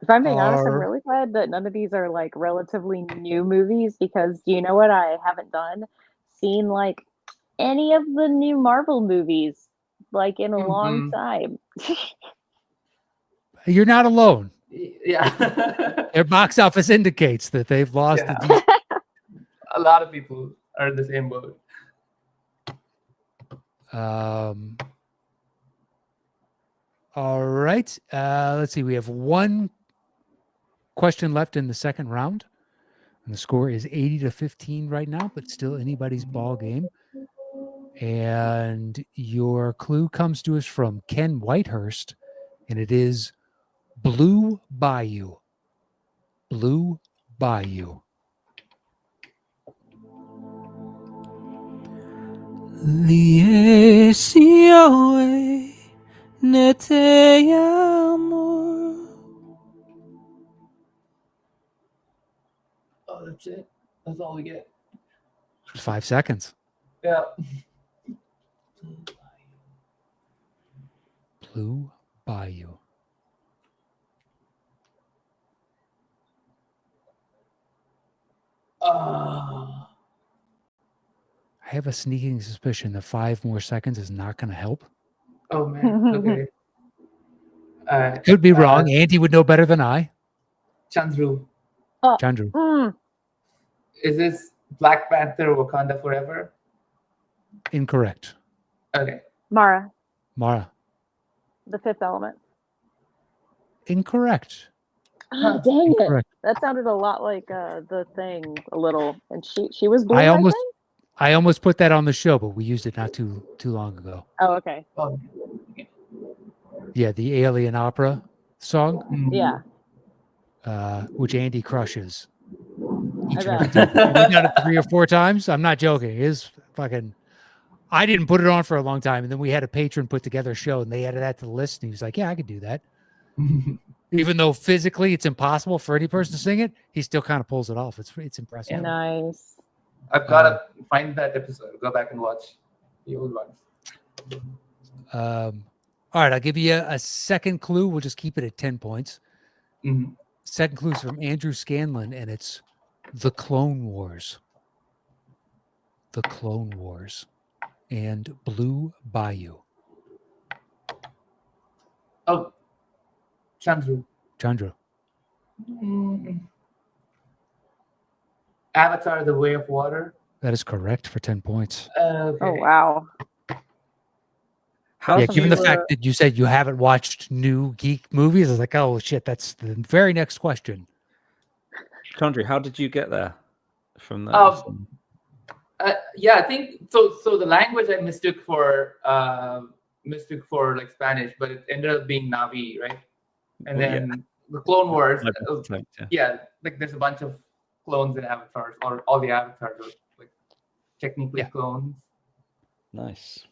If I'm being honest, I'm really glad that none of these are like relatively new movies, because do you know what I haven't done? Seen like any of the new Marvel movies like in a long time. You're not alone. Yeah. Their box office indicates that they've lost a lot of people are in the same boat. All right. Let's see. We have one question left in the second round. And the score is 80-15 right now, but still anybody's ball game. And your clue comes to us from Ken Whitehurst, and it is Blue Bayou. Blue Bayou. Oh, that's it. That's all we get. 5 seconds. Yeah. Blue Bayou. Uh, I have a sneaking suspicion that 5 more seconds is not going to help. oh man. Okay. Could be wrong. Andy would know better than I. Chandru, Chandru. is this Black Panther Wakanda Forever? Incorrect. Okay. Mara, Mara. The Fifth Element. Incorrect. Oh, dang it. Incorrect. That sounded a lot like The Thing a little. And she was blue, I think? I almost put that on the show, but we used it not too long ago. Oh, okay. Oh, Yeah, the Alien Opera song, Yeah. which Andy crushes. Each I and bet. every time. We've done it 3 or 4 times. I'm not joking. It is fucking. I didn't put it on for a long time, and then we had a patron put together a show, and they added that to the list. And he was like, "Yeah, I could do that." Even though physically it's impossible for any person to sing it, he still kind of pulls it off. It's impressive. Nice. I've got to find that episode. Go back and watch the old ones. All right, I'll give you a second clue. We'll just keep it at 10 points. Mhm. Second clue is from Andrew Scanlon, and it's The Clone Wars. The Clone Wars and Blue Bayou. Oh, Chandru. Chandru. Avatar: The Way of Water. That is correct for 10 points. Oh, wow. How Yeah, do given you, the fact that you said you haven't watched new geek movies, I was like, oh shit, that's the very next question. Chandru, how did you get there from that? Yeah, I think so. So the language I mistook for like Spanish, but it ended up being Navi, right? And then the Clone Wars. Yeah, like there's a bunch of clones in avatars, or all the avatars are like technically clones. Nice.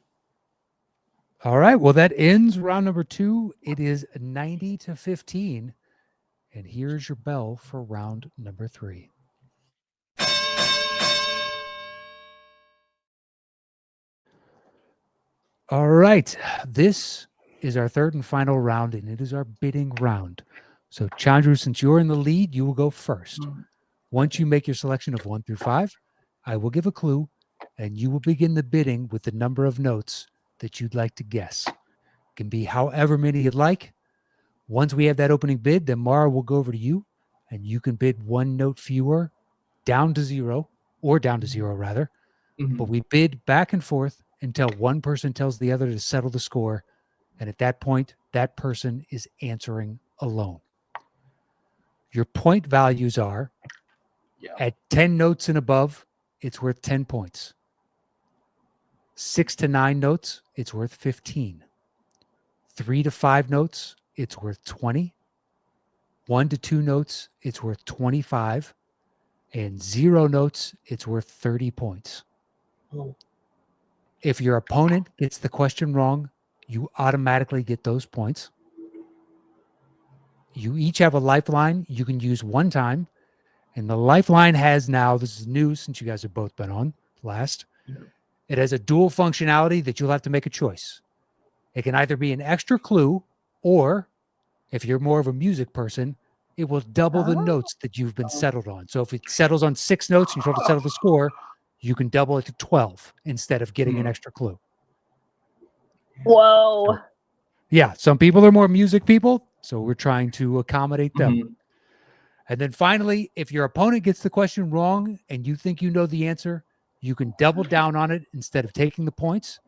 All right. Well, that ends round number 2. It is 90-15. And here's your bell for round number 3. All right. This is our third and final round, and it is our bidding round. So, Chandru, since you're in the lead, you will go first. Once you make your selection of 1 through 5, I will give a clue, and you will begin the bidding with the number of notes that you'd like to guess. It can be however many you'd like. Once we have that opening bid, then Mara will go over to you, and you can bid 1 note fewer, down to 0, rather. But we bid back and forth until one person tells the other to settle the score. And at that point, that person is answering alone. Your point values are at 10 notes and above, it's worth 10 points. 6 to 9 notes, it's worth 15. 3 to 5 notes, it's worth 20. 1 to 2 notes, it's worth 25. And 0 notes, it's worth 30 points. If your opponent gets the question wrong, you automatically get those points. You each have a lifeline you can use one time. And the lifeline has now, this is new since you guys have both been on last, it has a dual functionality that you'll have to make a choice. It can either be an extra clue, or if you're more of a music person, it will double the notes that you've been settled on. So if it settles on 6 notes and you have to settle the score, you can double it to 12 instead of getting an extra clue. Whoa. So, yeah, some people are more music people, so we're trying to accommodate them. And then finally, if your opponent gets the question wrong and you think you know the answer, you can double down on it instead of taking the points.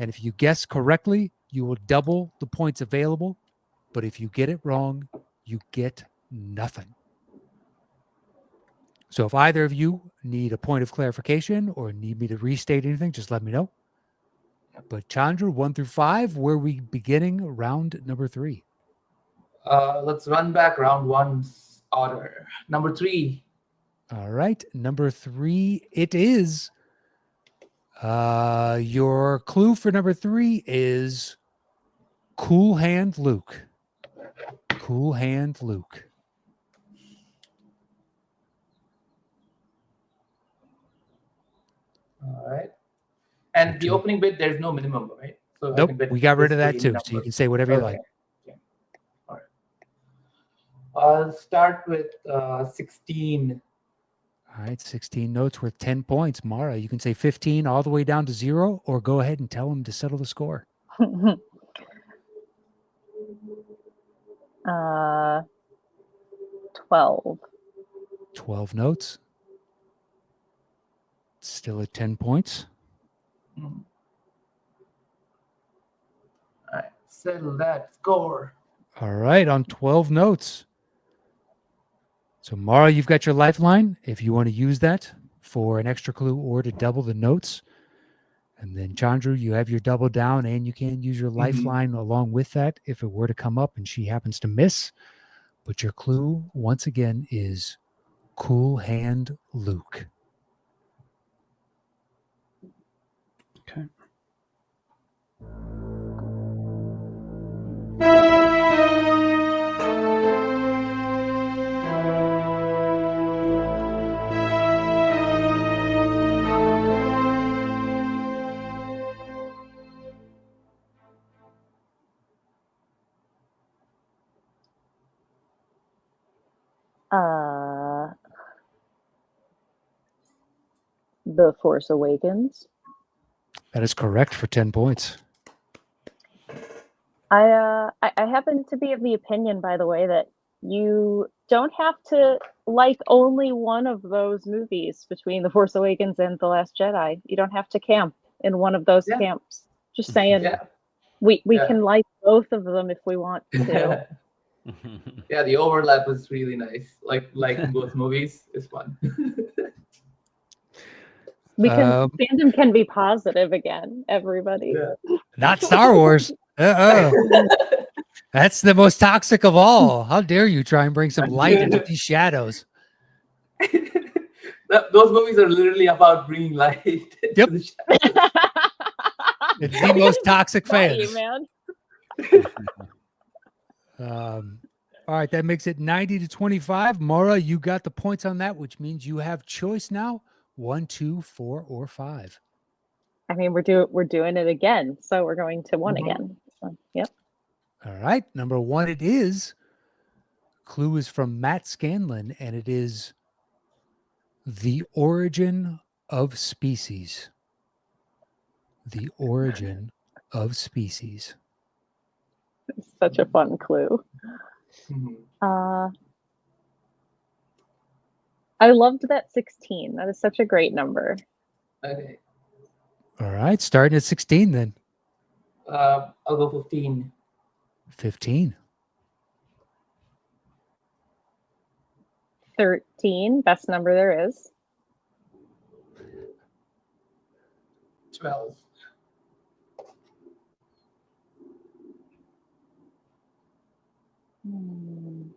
And if you guess correctly, you will double the points available. But if you get it wrong, you get nothing. So if either of you need a point of clarification or need me to restate anything, just let me know. But Chandru, 1 through 5, where are we beginning round number 3? Let's run back round 1's order. Number 3. All right. Number 3, it is. Your clue for number 3 is Cool Hand Luke. Cool Hand Luke. All right. And the Okay. opening bit, there's no minimum, right? So I Nope, can bet we got rid of that basically too. any So you number. can say whatever you like. Okay. All right. I'll start with 16. All right, 16 notes worth 10 points. Mara, you can say 15 all the way down to 0, or go ahead and tell them to settle the score. 12. 12 notes. Still at 10 points. All right. Settle that score. All right, on 12 notes. So, Mara, you've got your lifeline if you want to use that for an extra clue or to double the notes. And then, Chandru, you have your double down, and you can use your lifeline along with that if it were to come up and she happens to miss. But your clue, once again, is Cool Hand Luke. Okay. The Force Awakens. That is correct for 10 points. I happen to be of the opinion, by the way, that you don't have to like only one of those movies between The Force Awakens and The Last Jedi. You don't have to camp in one of those camps. Just saying. Yeah. We can like both of them if we want to. Yeah, the overlap was really nice. Like both movies is fun. We can fandom can be positive again, everybody. Yeah. Not Star Wars. That's the most toxic of all. How dare you try and bring some light into these shadows? Those movies are literally about bringing light. Yep. To the shadows. It's the most toxic Not you, fans. man. All right, that makes it 90 to 25. Mara, you got the points on that, which means you have choice now: 1, 2, 4, or 5. I mean, we're doing it again, so we're going to 1 again. So, yep. All right, number 1 it is. Clue is from Matt Scanlon, and it is The Origin of Species. The Origin of Species. It's such a fun clue. I loved that 16. That is such a great number. Okay. All right, starting at 16 then. I'll go 15. 15. 13, best number there is. 12. Hmm.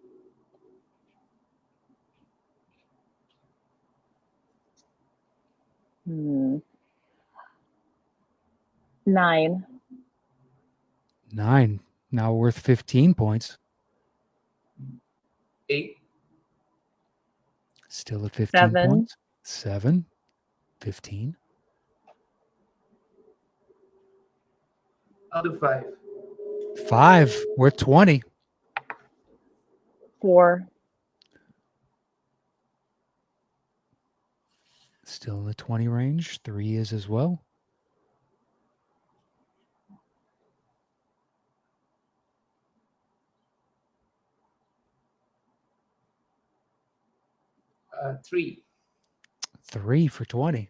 9. 9. Now worth 15 points. 8. Still at 15 7. points. 7. 15. I'll do 5. 5. Worth 20. 4. Still in the 20 range. 3 is as well. 3. 3 for 20.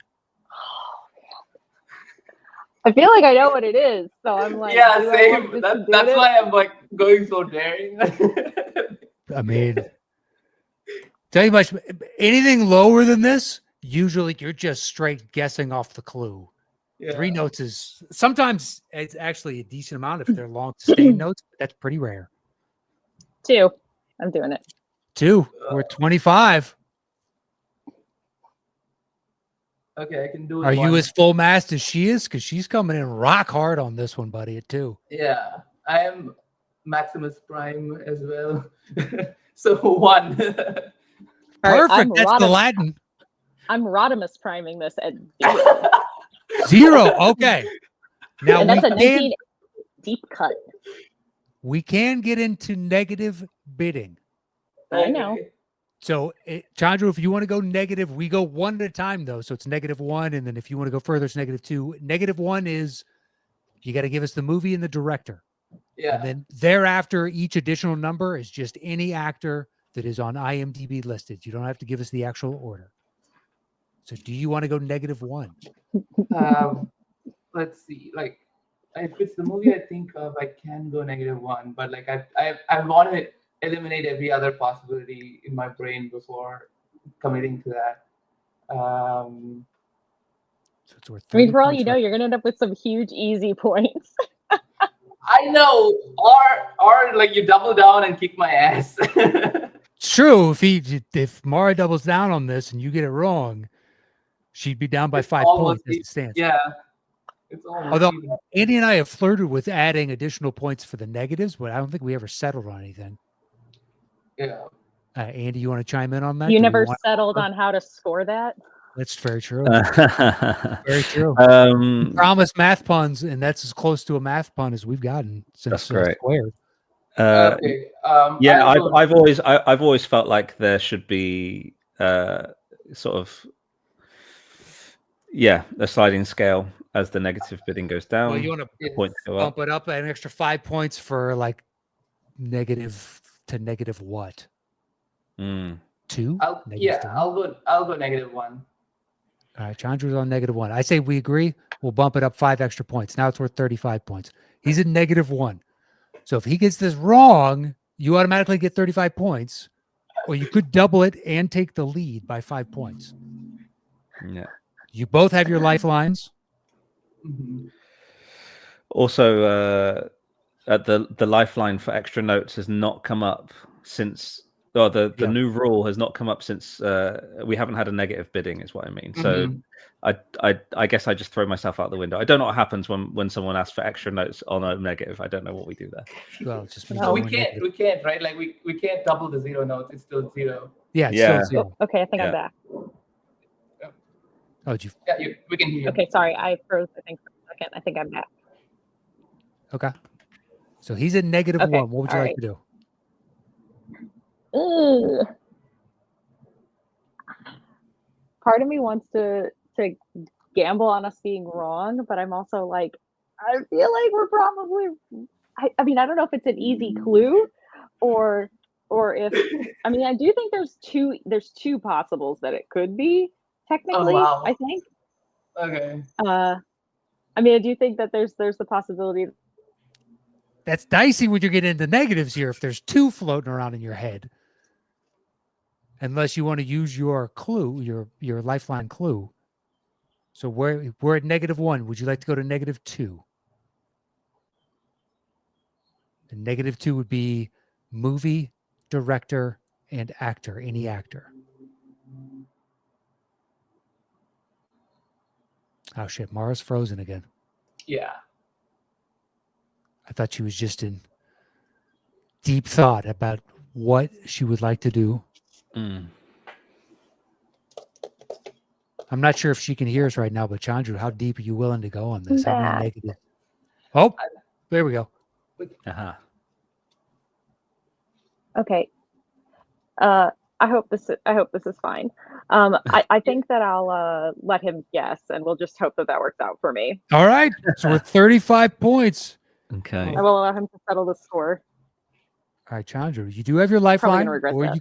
I feel like I know what it is, so I'm like, Yeah, do I same. want this to do That's it? why I'm like going so daring. I mean, tell you much, anything lower than this, usually you're just straight guessing off the clue. Yeah. 3 notes is sometimes it's actually a decent amount if they're long sustained notes, but that's pretty rare. 2. I'm doing it. 2. We're at 25. Okay, I can do it. Are you one. as full mast as she is? Because she's coming in rock hard on this one, buddy, at 2. Yeah, I am Maximus Prime as well. So 1. All right, Perfect. That's the Latin. I'm Rodimus priming this at 0. 0. Okay. Now And that's a we can, 19 deep cut. we can get into negative bidding. I know. So, Chandru, if you want to go negative, we go 1 at a time, though. So it's -1. And then if you want to go further, it's -2. -1 is you got to give us the movie and the director. Yeah. And then thereafter, each additional number is just any actor that is on IMDb listed. You don't have to give us the actual order. So do you want to go -1? Let's see. Like, if it's the movie I think of, I can go -1. But like, I want to eliminate every other possibility in my brain before committing to that. So it's worth I mean, 30 for all points you know, right- you're gonna end up with some huge easy points. I know, or like you double down and kick my ass. It's true. If Mara doubles down on this and you get it wrong, she'd be down by It's 5 almost points as it stands. Yeah, it's almost Although even. Andy and I have flirted with adding additional points for the negatives, but I don't think we ever settled on anything. Yeah. Andy, you want to chime in on that? You Do we never want- settled on how to score that. That's very true. Very Very true. Promise math puns, and that's as close to a math pun as we've gotten since That's great. Squared. Okay. Yeah, I'll go- I've always felt like there should be sort of a sliding scale as the negative bidding goes down. Well, you want to Yes. points go up. bump it up an extra 5 points for like negative to negative what? Mm. 2? I'll Negative 3? I'll go -1. All right, Chandru's on -1. I say we agree. We'll bump it up 5 extra points. Now it's worth 35 points. He's at -1. So if he gets this wrong, you automatically get 35 points, or you could double it and take the lead by 5 points. Yeah. You both have your lifelines. Mhm. Also, the lifeline for extra notes has not come up since. Oh, the Yeah. new rule has not come up since we haven't had a negative bidding, is what I mean. So Mhm. I guess I just throw myself out the window. I don't know what happens when someone asks for extra notes on a negative. I don't know what we do there. Well, it just means No, So we going can't, negative. right? Like we can't double the 0 notes. It's still 0. Yeah, it's Yeah. still 0. Okay, I think Yeah. I'm back. Oh, did you? Yeah, we can hear you. Okay, sorry, I froze. I think for a second. I think I'm back. Okay. So he's at -1. Okay, What would you all like right. to do? Ugh. Part of me wants to gamble on us being wrong, but I'm also like, I feel like we're probably. I mean, I don't know if it's an easy clue, or if I mean, I do think there's two possibles that it could be technically. wow. I think. Okay. I mean, I do think that there's the possibility. That's dicey when you get into negatives here. If there's 2 floating around in your head, unless you want to use your clue, your lifeline clue. So we're at -1. Would you like to go to -2? And -2 would be movie, director, and actor. Any actor. Oh shit! Mara's frozen again. Yeah. I thought she was just in deep thought about what she would like to do. Mm. I'm not sure if she can hear us right now, but Chandru, how deep are you willing to go on this? How many Nah. negative? Oh, there we go. Uh-huh. Okay. I hope this is fine. I think that I'll let him guess, and we'll just hope that works out for me. All right. So we're 35 points. Okay. I will allow him to settle the score. All right, Chandru, you do have your Probably lifeline, gonna regret or that.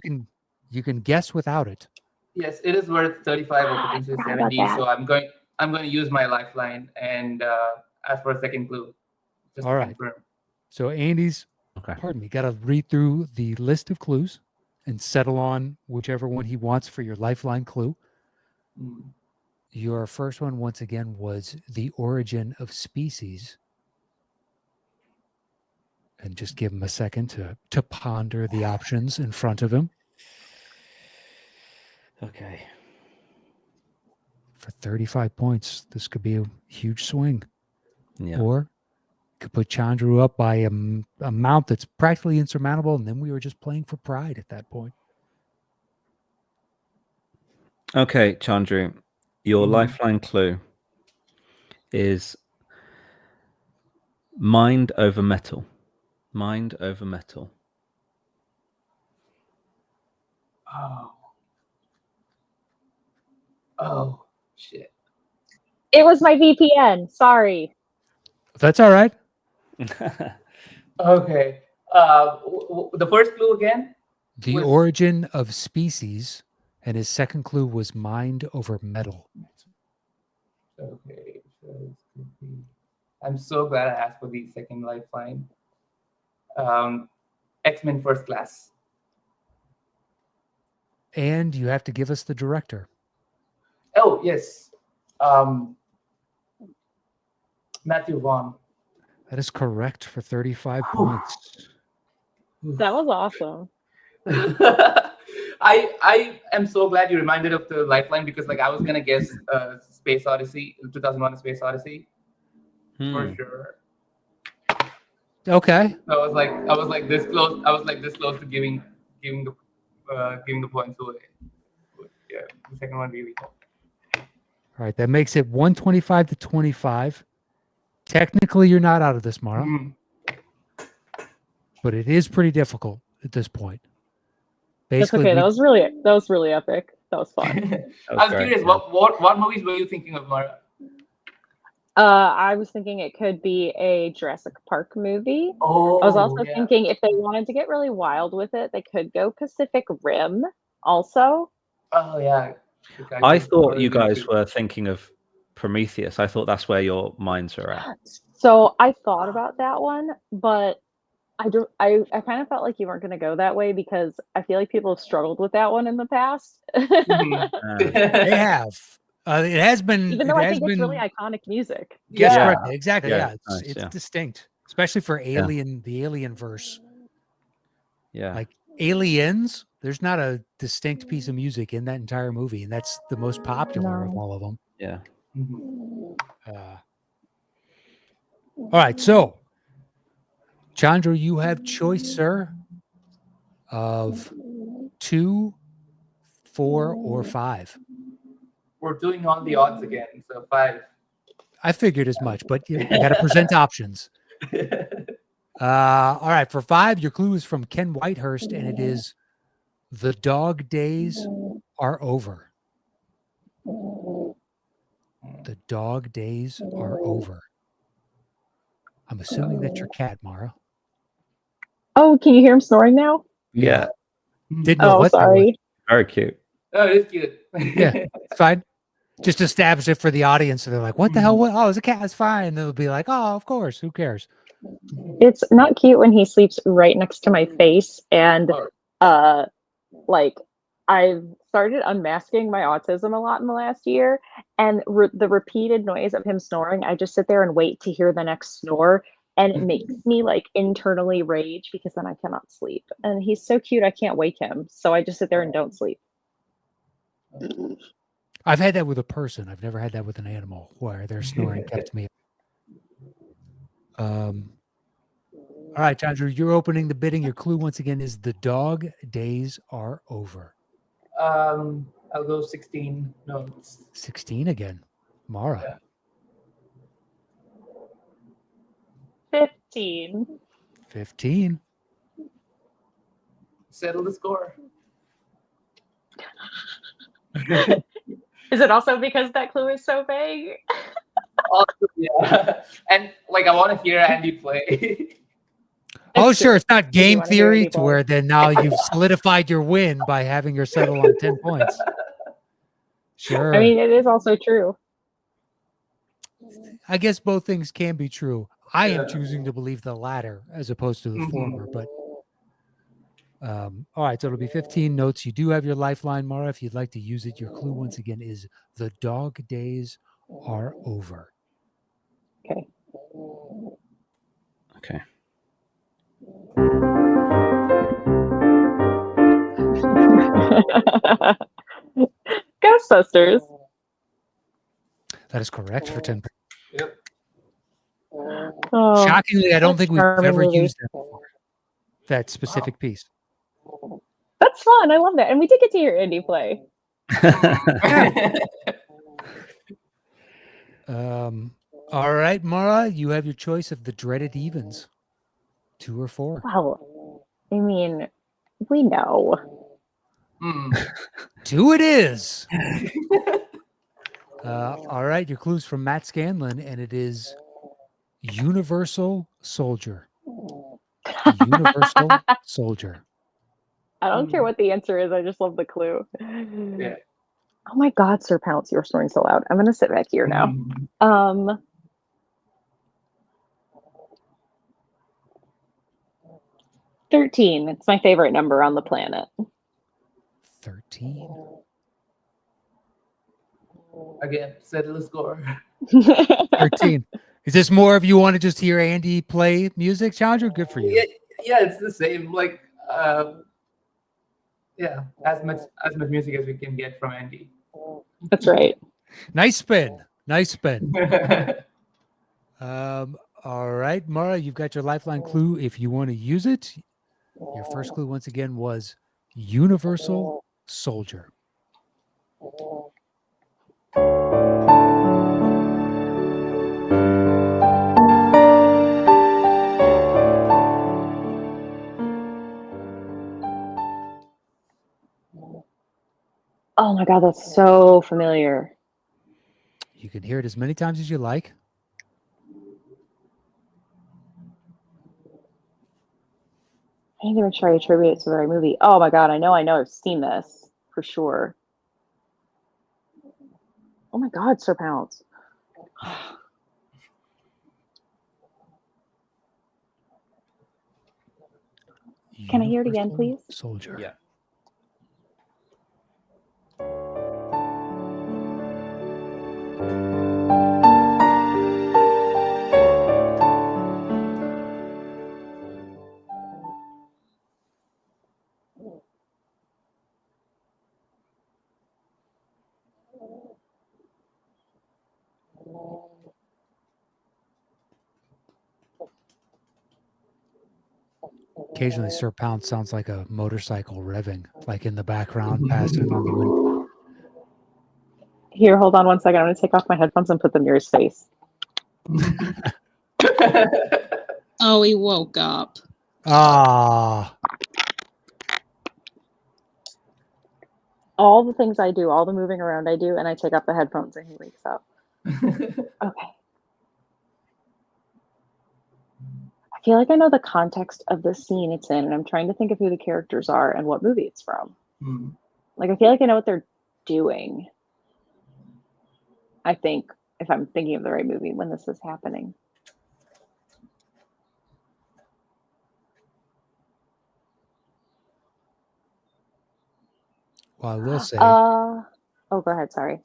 you can guess without it. Yes, it is worth 35 or potentially forgot about 70. that. So I'm going to use my lifeline, and ask for a second clue. Just All to right. confirm. So Andy's, Okay. pardon me, got to read through the list of clues and settle on whichever one he wants for your lifeline clue. Mm. Your first one, once again, was the origin of species. And just give him a second to ponder the options in front of him. Okay. For 35 points, this could be a huge swing. Yeah. Or could put Chandru up by a amount that's practically insurmountable, and then we were just playing for pride at that point. Okay, Chandru, your Mhm. lifeline clue is mind over metal. Mind over metal. Oh, shit. It was my VPN. Sorry. That's all right. Okay. The first clue again? The Was- origin of species, and his second clue was mind over metal. Okay. So this could be... I'm so glad I asked for the second lifeline. X-Men First Class. And you have to give us the director. Oh, yes. Matthew Vaughn. That is correct for 35 points. That was awesome. I am so glad you reminded of the lifeline because like I was gonna guess Space Odyssey, 2001: A Space Odyssey for sure. Okay. I was like this close. I was like this close to giving the points away. But yeah, the second one really helped. All right. That makes it 125 to 25. Technically, you're not out of this, Mara, Mhm. but it is pretty difficult at this point. That's Basically, okay. That was really epic. That was fun. I was curious. What movies were you thinking of, Mara? I was thinking it could be a Jurassic Park movie. Oh, I was also yeah. thinking if they wanted to get really wild with it, they could go Pacific Rim also. Oh yeah. I thought you guys were thinking of Prometheus. I thought that's where your minds are at. So I thought about that one, but I kind of felt like you weren't going to go that way because I feel like people have struggled with that one in the past. Mhm. they have. It has been. Even though I think it's really iconic music. Yes, Yeah. correct. Exactly. Yeah, Yeah, nice, it's yeah. distinct, especially for Alien, the Alien verse. Yeah. Like Aliens, there's not a distinct piece of music in that entire movie, and that's the most popular of No. all of them. Yeah. Mhm. All right, so Chandru, you have choice, sir, of 2, 4, or 5. We're doing all the odds again. So 5. I figured as much, but I got to present options. All right, for 5, your clue is from Ken Whitehurst, and it is "The dog days are over." The dog days are over. I'm assuming that's your cat, Mara. Oh, can you hear him snoring now? Yeah. Didn't know Oh, what that was. sorry. Very cute. Oh, it's cute. Yeah, it's fine. Just establish it for the audience, so they're like, "What the hell? What? Oh, it's a cat. It's fine." And they'll be like, "Oh, of course. Who cares?" It's not cute when he sleeps right next to my face and like I've started unmasking my autism a lot in the last year, and the repeated noise of him snoring, I just sit there and wait to hear the next snore, and it makes me like internally rage because then I cannot sleep. And he's so cute, I can't wake him, so I just sit there and don't sleep. I've had that with a person. I've never had that with an animal where their snoring kept me. All right, Chandru, you're opening the bidding. Your clue once again is "The dog days are over." I'll go 16 notes. 16 again. Mara. Yeah. 15. 15. Settle the score. Is it also because that clue is so vague? Also, yeah. And like I want to hear Andy play. Oh, It's sure. true. It's not You game wanna hear theory Andy to play. where then now you've solidified your win by having her settle on 10 points. Sure. I mean, it is also true. I guess both things can be true. I am Yeah. choosing to believe the latter as opposed to the former, but all right, so it'll be 15 notes. You do have your lifeline, Mara. If you'd like to use it, your clue once again is the dog days are over. Okay. Okay. Ghostbusters. That is correct for 10. Yep. Oh, Shockingly, I don't what a think we've charming ever movie. used that before. That specific piece. That's fun. I love that. And we did get to hear Andy play. All right, Mara, you have your choice of the dreaded evens. 2 or 4. Well, I mean, we know. 2 it is. All right, your clue's from Matt Scanlon, and it is Universal Soldier. Universal Soldier. I don't care what the answer is. I just love the clue. Yeah. Oh my God, Sir Pounce, you're snoring so loud. I'm gonna sit back here now. 13. It's my favorite number on the planet. 13. Again, settle the score. 13. Is this more of you want to just hear Andy play music, Chandru? Good for you. Yeah, it's the same. Like, yeah, as much music as we can get from Andy. That's right. Nice spin. Nice spin. All right, Mara, you've got your lifeline clue. If you want to use it, your first clue once again was Universal Soldier. Oh my God, that's so familiar. You can hear it as many times as you like. I need to make sure I attribute it to the right movie. Oh my God, I know I've seen this for sure. Oh my God, Sir Pounce. Can I hear it again, please? Soldier. Yeah. Occasionally, Sir Pounce sounds like a motorcycle revving, like in the background, passing on the wind. Here, hold on one second. I'm going to take off my headphones and put them near his face. Oh, he woke up. Ah. All the things I do, all the moving around I do, and I take off the headphones and he wakes up. Okay. I feel like I know the context of the scene it's in, and I'm trying to think of who the characters are and what movie it's from. Like, I feel like I know what they're doing. I think, if I'm thinking of the right movie when this is happening. Well, I will say Oh, go ahead. Sorry.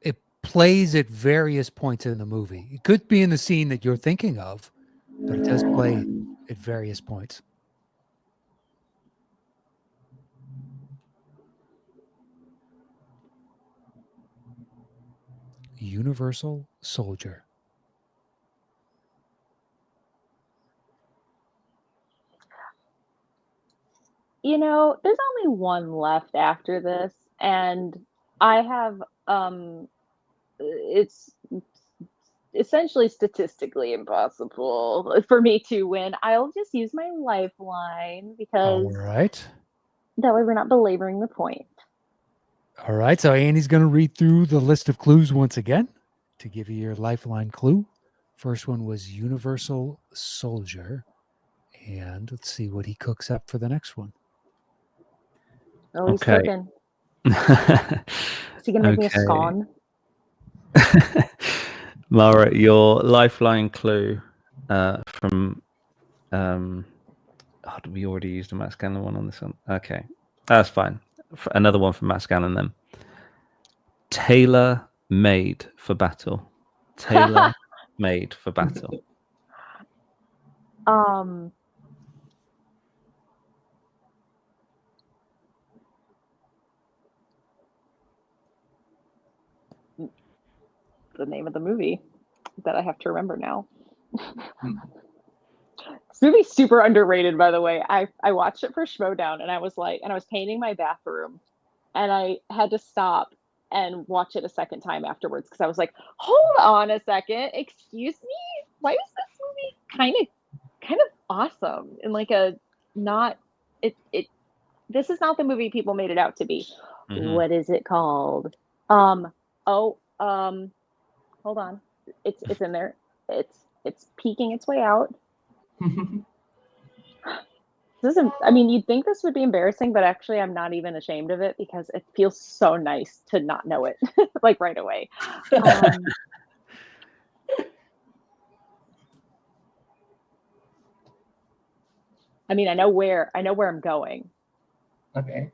it plays at various points in the movie. It could be in the scene that you're thinking of, but it does play at various points. Universal Soldier. You know, there's only one left after this, and I have it's essentially statistically impossible for me to win. I'll just use my lifeline because All right. that way we're not belaboring the point. All right. So Andy's going to read through the list of clues once again to give you your lifeline clue. First one was Universal Soldier. And let's see what he cooks up for the next one. Oh, he's Okay. cooking. Is he going to make me a scone? Mara, your lifeline clue from did we already used a Matt Scanlon one on this one? Okay, that's fine. Another one from Matt Scanlon then. Tailor made for battle. Tailor made for battle. The name of the movie that I have to remember now. This movie's super underrated, by the way. I watched it for Showdown, and I was painting my bathroom, and I had to stop and watch it a second time afterwards because I was like, hold on a second, excuse me, why is this movie kind of awesome and like a not it this is not the movie people made it out to be. Mm-hmm. What is it called? Hold on, it's in there. It's peeking its way out. You'd think this would be embarrassing, but actually I'm not even ashamed of it because it feels so nice to not know it like right away. I know where I'm going. Okay.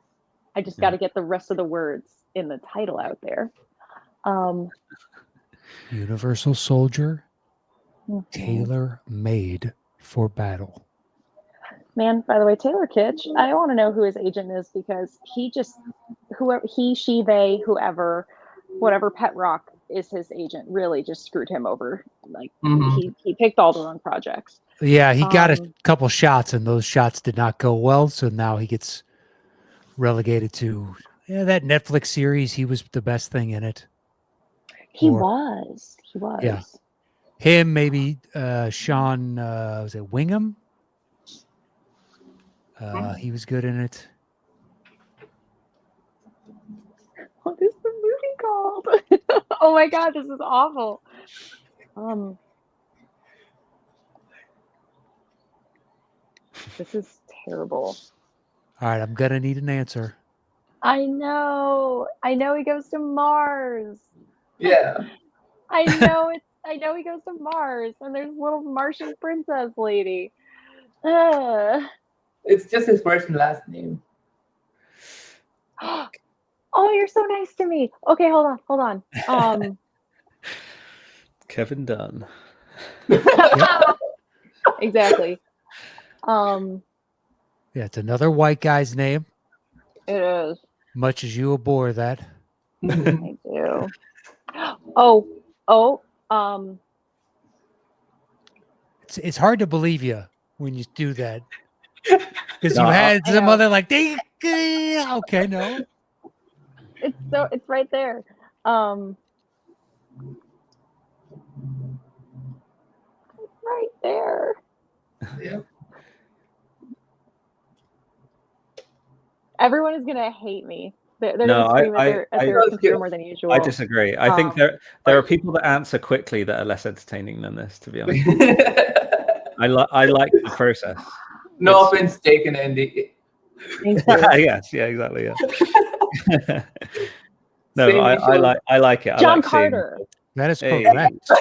I just got to get the rest of the words in the title out there. Universal Soldier, tailor made for battle. Man, by the way, Taylor Kitsch, I want to know who his agent is because whoever he, she, they, whoever, whatever pet rock is his agent, really just screwed him over. Like he picked all the wrong projects. Yeah, he got a couple shots, and those shots did not go well. So now he gets relegated to that Netflix series. He was the best thing in it. He was. Yeah, him, maybe Sean. Was it Wingham? He was good in it. What is the movie called? Oh my god, this is awful. This is terrible. All right, I'm gonna need an answer. I know he goes to Mars. Yeah. I know he goes to Mars, and there's little Martian princess lady. It's just his first and last name. Oh, you're so nice to me. Okay, hold on. Kevin Dunn. Exactly. Yeah, it's another white guy's name. It is. Much as you abhor that. I do. It's hard to believe you when you do that. Because you had some other like, okay, no. It's right there. It's right there. Yeah. Everyone is gonna hate me. They're gonna scream at their computer more than usual. I disagree. I think there are people that answer quickly that are less entertaining than this, to be honest. I like the process. No offense taken, Andy. Yes, yeah, exactly. Yeah. No, I like it. John like Carter. That is correct.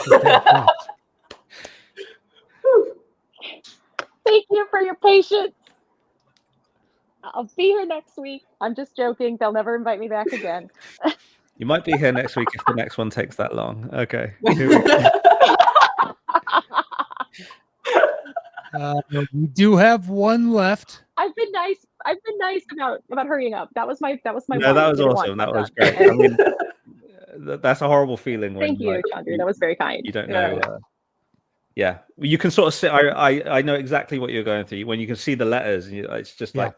Thank you for your patience. I'll be here next week. I'm just joking. They'll never invite me back again. You might be here next week if the next one takes that long. Okay. We do have one left. I've been nice about hurrying up. That was my No, that was awesome. That was great. I mean, that's a horrible feeling when Thank you, Chandru. That was very kind. You don't know. Yeah, you can sort of see. I know exactly what you're going through. When you can see the letters, and it's just like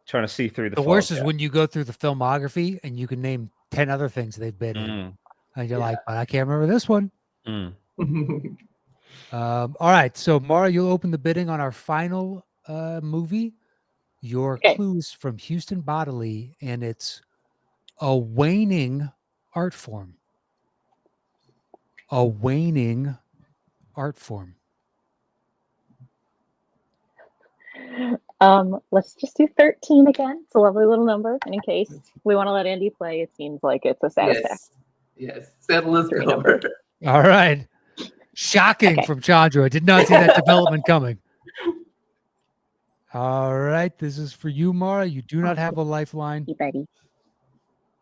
trying to see through the. The worst is when you go through the filmography and you can name 10 other things they've been in, and you're like, but I can't remember this one. All right, so Mara, you'll open the bidding on our final movie. Your clues from Houston Bodily, and it's a waning art form. A waning art form. Let's just do 13 again. It's a lovely little number, and in case we want to let Andy play, it seems like it's a satisfaction. Yes. Settle this number. All right. Shocking Okay. from Chandru. I did not see that development coming. All right. This is for you, Mara. You do not have a lifeline. You buddy.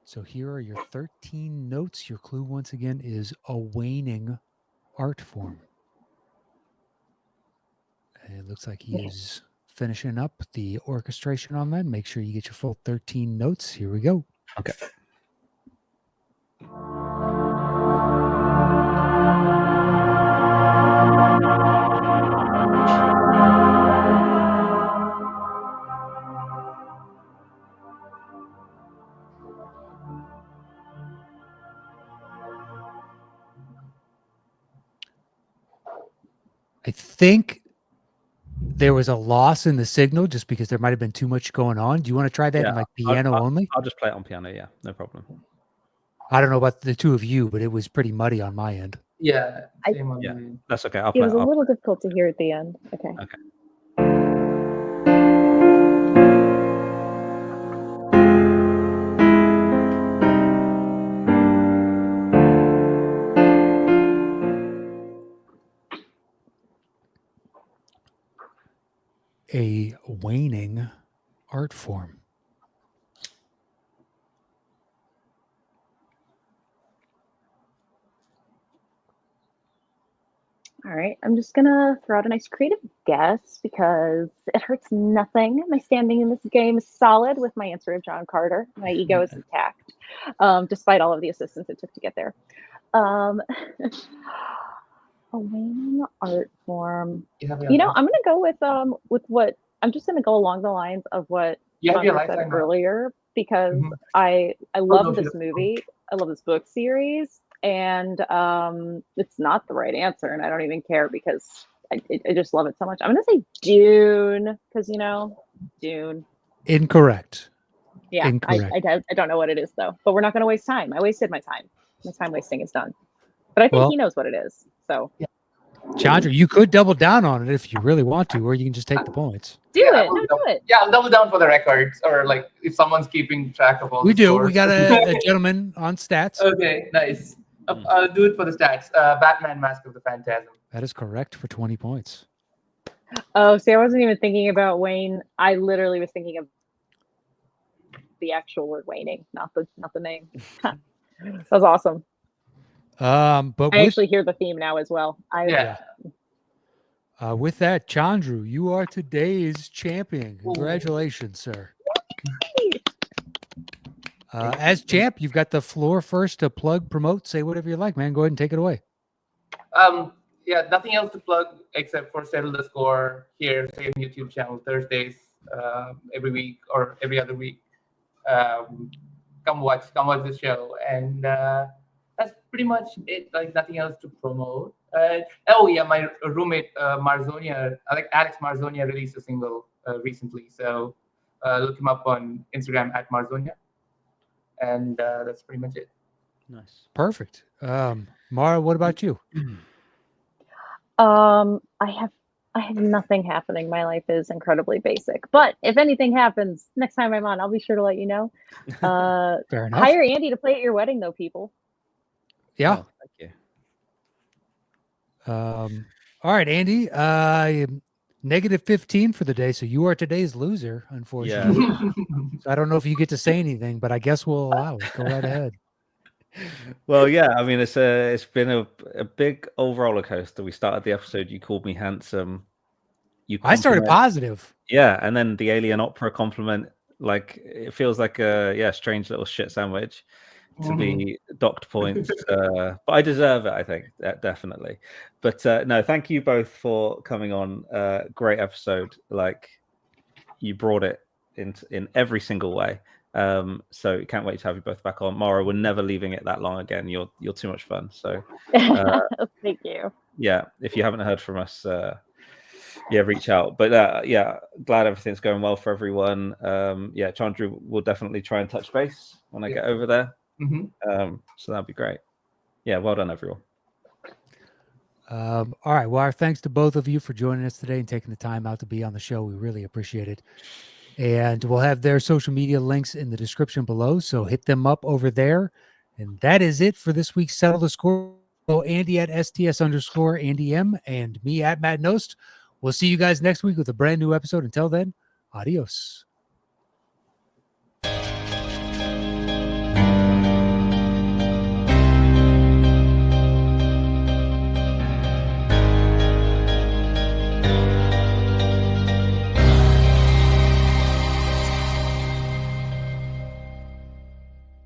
So here are your 13 notes. Your clue, once again, is a waning art form. And it looks like he is finishing up the orchestration on that. Make sure you get your full 13 notes. Here we go. Okay. I think there was a loss in the signal just because there might have been too much going on. Do you want to try that Yeah, in like piano only? I'll just play it on piano. Yeah, no problem. I don't know about the two of you, but it was pretty muddy on my end. Yeah, same on Yeah. mine. That's okay. I'll It play was it. a little difficult to hear at the end. Okay. Okay. A waning art form. All right. I'm just gonna throw out a nice creative guess because it hurts nothing. My standing in this game is solid with my answer of John Carter. My ego is intact, despite all of the assistance it took to get there. A waning art form. You have You know, I'm gonna go with what I'm just gonna go along the lines of what You have your Chandru said lifeline now. earlier because Mhm. I no, love she this doesn't. movie. I love this book series, and it's not the right answer, and I don't even care because I just love it so much. I'm gonna say Dune because Dune. Incorrect. Yeah, Incorrect. I don't know what it is though, but we're not gonna waste time. I wasted my time. My time wasting is done. But I think Well- he knows what it is. So Chandru, you could double down on it if you really want to, or you can just take the points. do Yeah, it. No, do it. Yeah, I'll double down for the records, or like if someone's keeping track of all. We the do. scores. We got a gentleman on stats. Okay, nice. I'll do it for the stats. Batman: Mask of the Phantasm. That is correct for 20 points. Oh, see, I wasn't even thinking about Wayne. I literally was thinking of the actual word waning, not the name. That was awesome. But I with, actually hear the theme now as well. Yeah. with that, Chandru, you are today's champion. Congratulations, sir. As champ, you've got the floor first to plug, promote, say whatever you like, man. Go ahead and take it away. Yeah, nothing else to plug except for Settle the Score here, same YouTube channel Thursdays, every week or every other week. Come watch the show, and that's pretty much it. Like nothing else to promote. Oh yeah, my roommate Marzonia, Alex Marzonia, released a single recently, so look him up on Instagram at Marzonia, and that's pretty much it. Nice. Perfect. Mara, what about you? I have nothing happening. My life is incredibly basic. But if anything happens next time I'm on, I'll be sure to let you know. Fair enough. Hire Andy to play at your wedding, though, people. Yeah. Oh, thank you. All right, Andy. Negative 15 for the day, so you are today's loser, unfortunately. So I don't know if you get to say anything, but I guess we'll allow it. Go right ahead. Well, yeah. I mean, it's been a big old roller coaster. We started the episode. You called me handsome. I started compliment- positive. Yeah, and then the alien opera compliment. Like it feels like a strange little shit sandwich to be docked points. But I deserve it, I think, definitely. But no, thank you both for coming on. Great episode. Like you brought it in every single way. So can't wait to have you both back on. Mara, we're never leaving it that long again. You're too much fun. So Thank you. yeah, if you haven't heard from us, reach out. But yeah, glad everything's going well for everyone. Yeah, Chandru will definitely try and touch base when I get over there. So that'd be great. Yeah, well done, everyone. All right. Well, our thanks to both of you for joining us today and taking the time out to be on the show. We really appreciate it. And we'll have their social media links in the description below. So hit them up over there. And that is it for this week's Settle the Score. Andy at STS_Andy M and me at Matt Knost. We'll see you guys next week with a brand new episode. Until then, adios.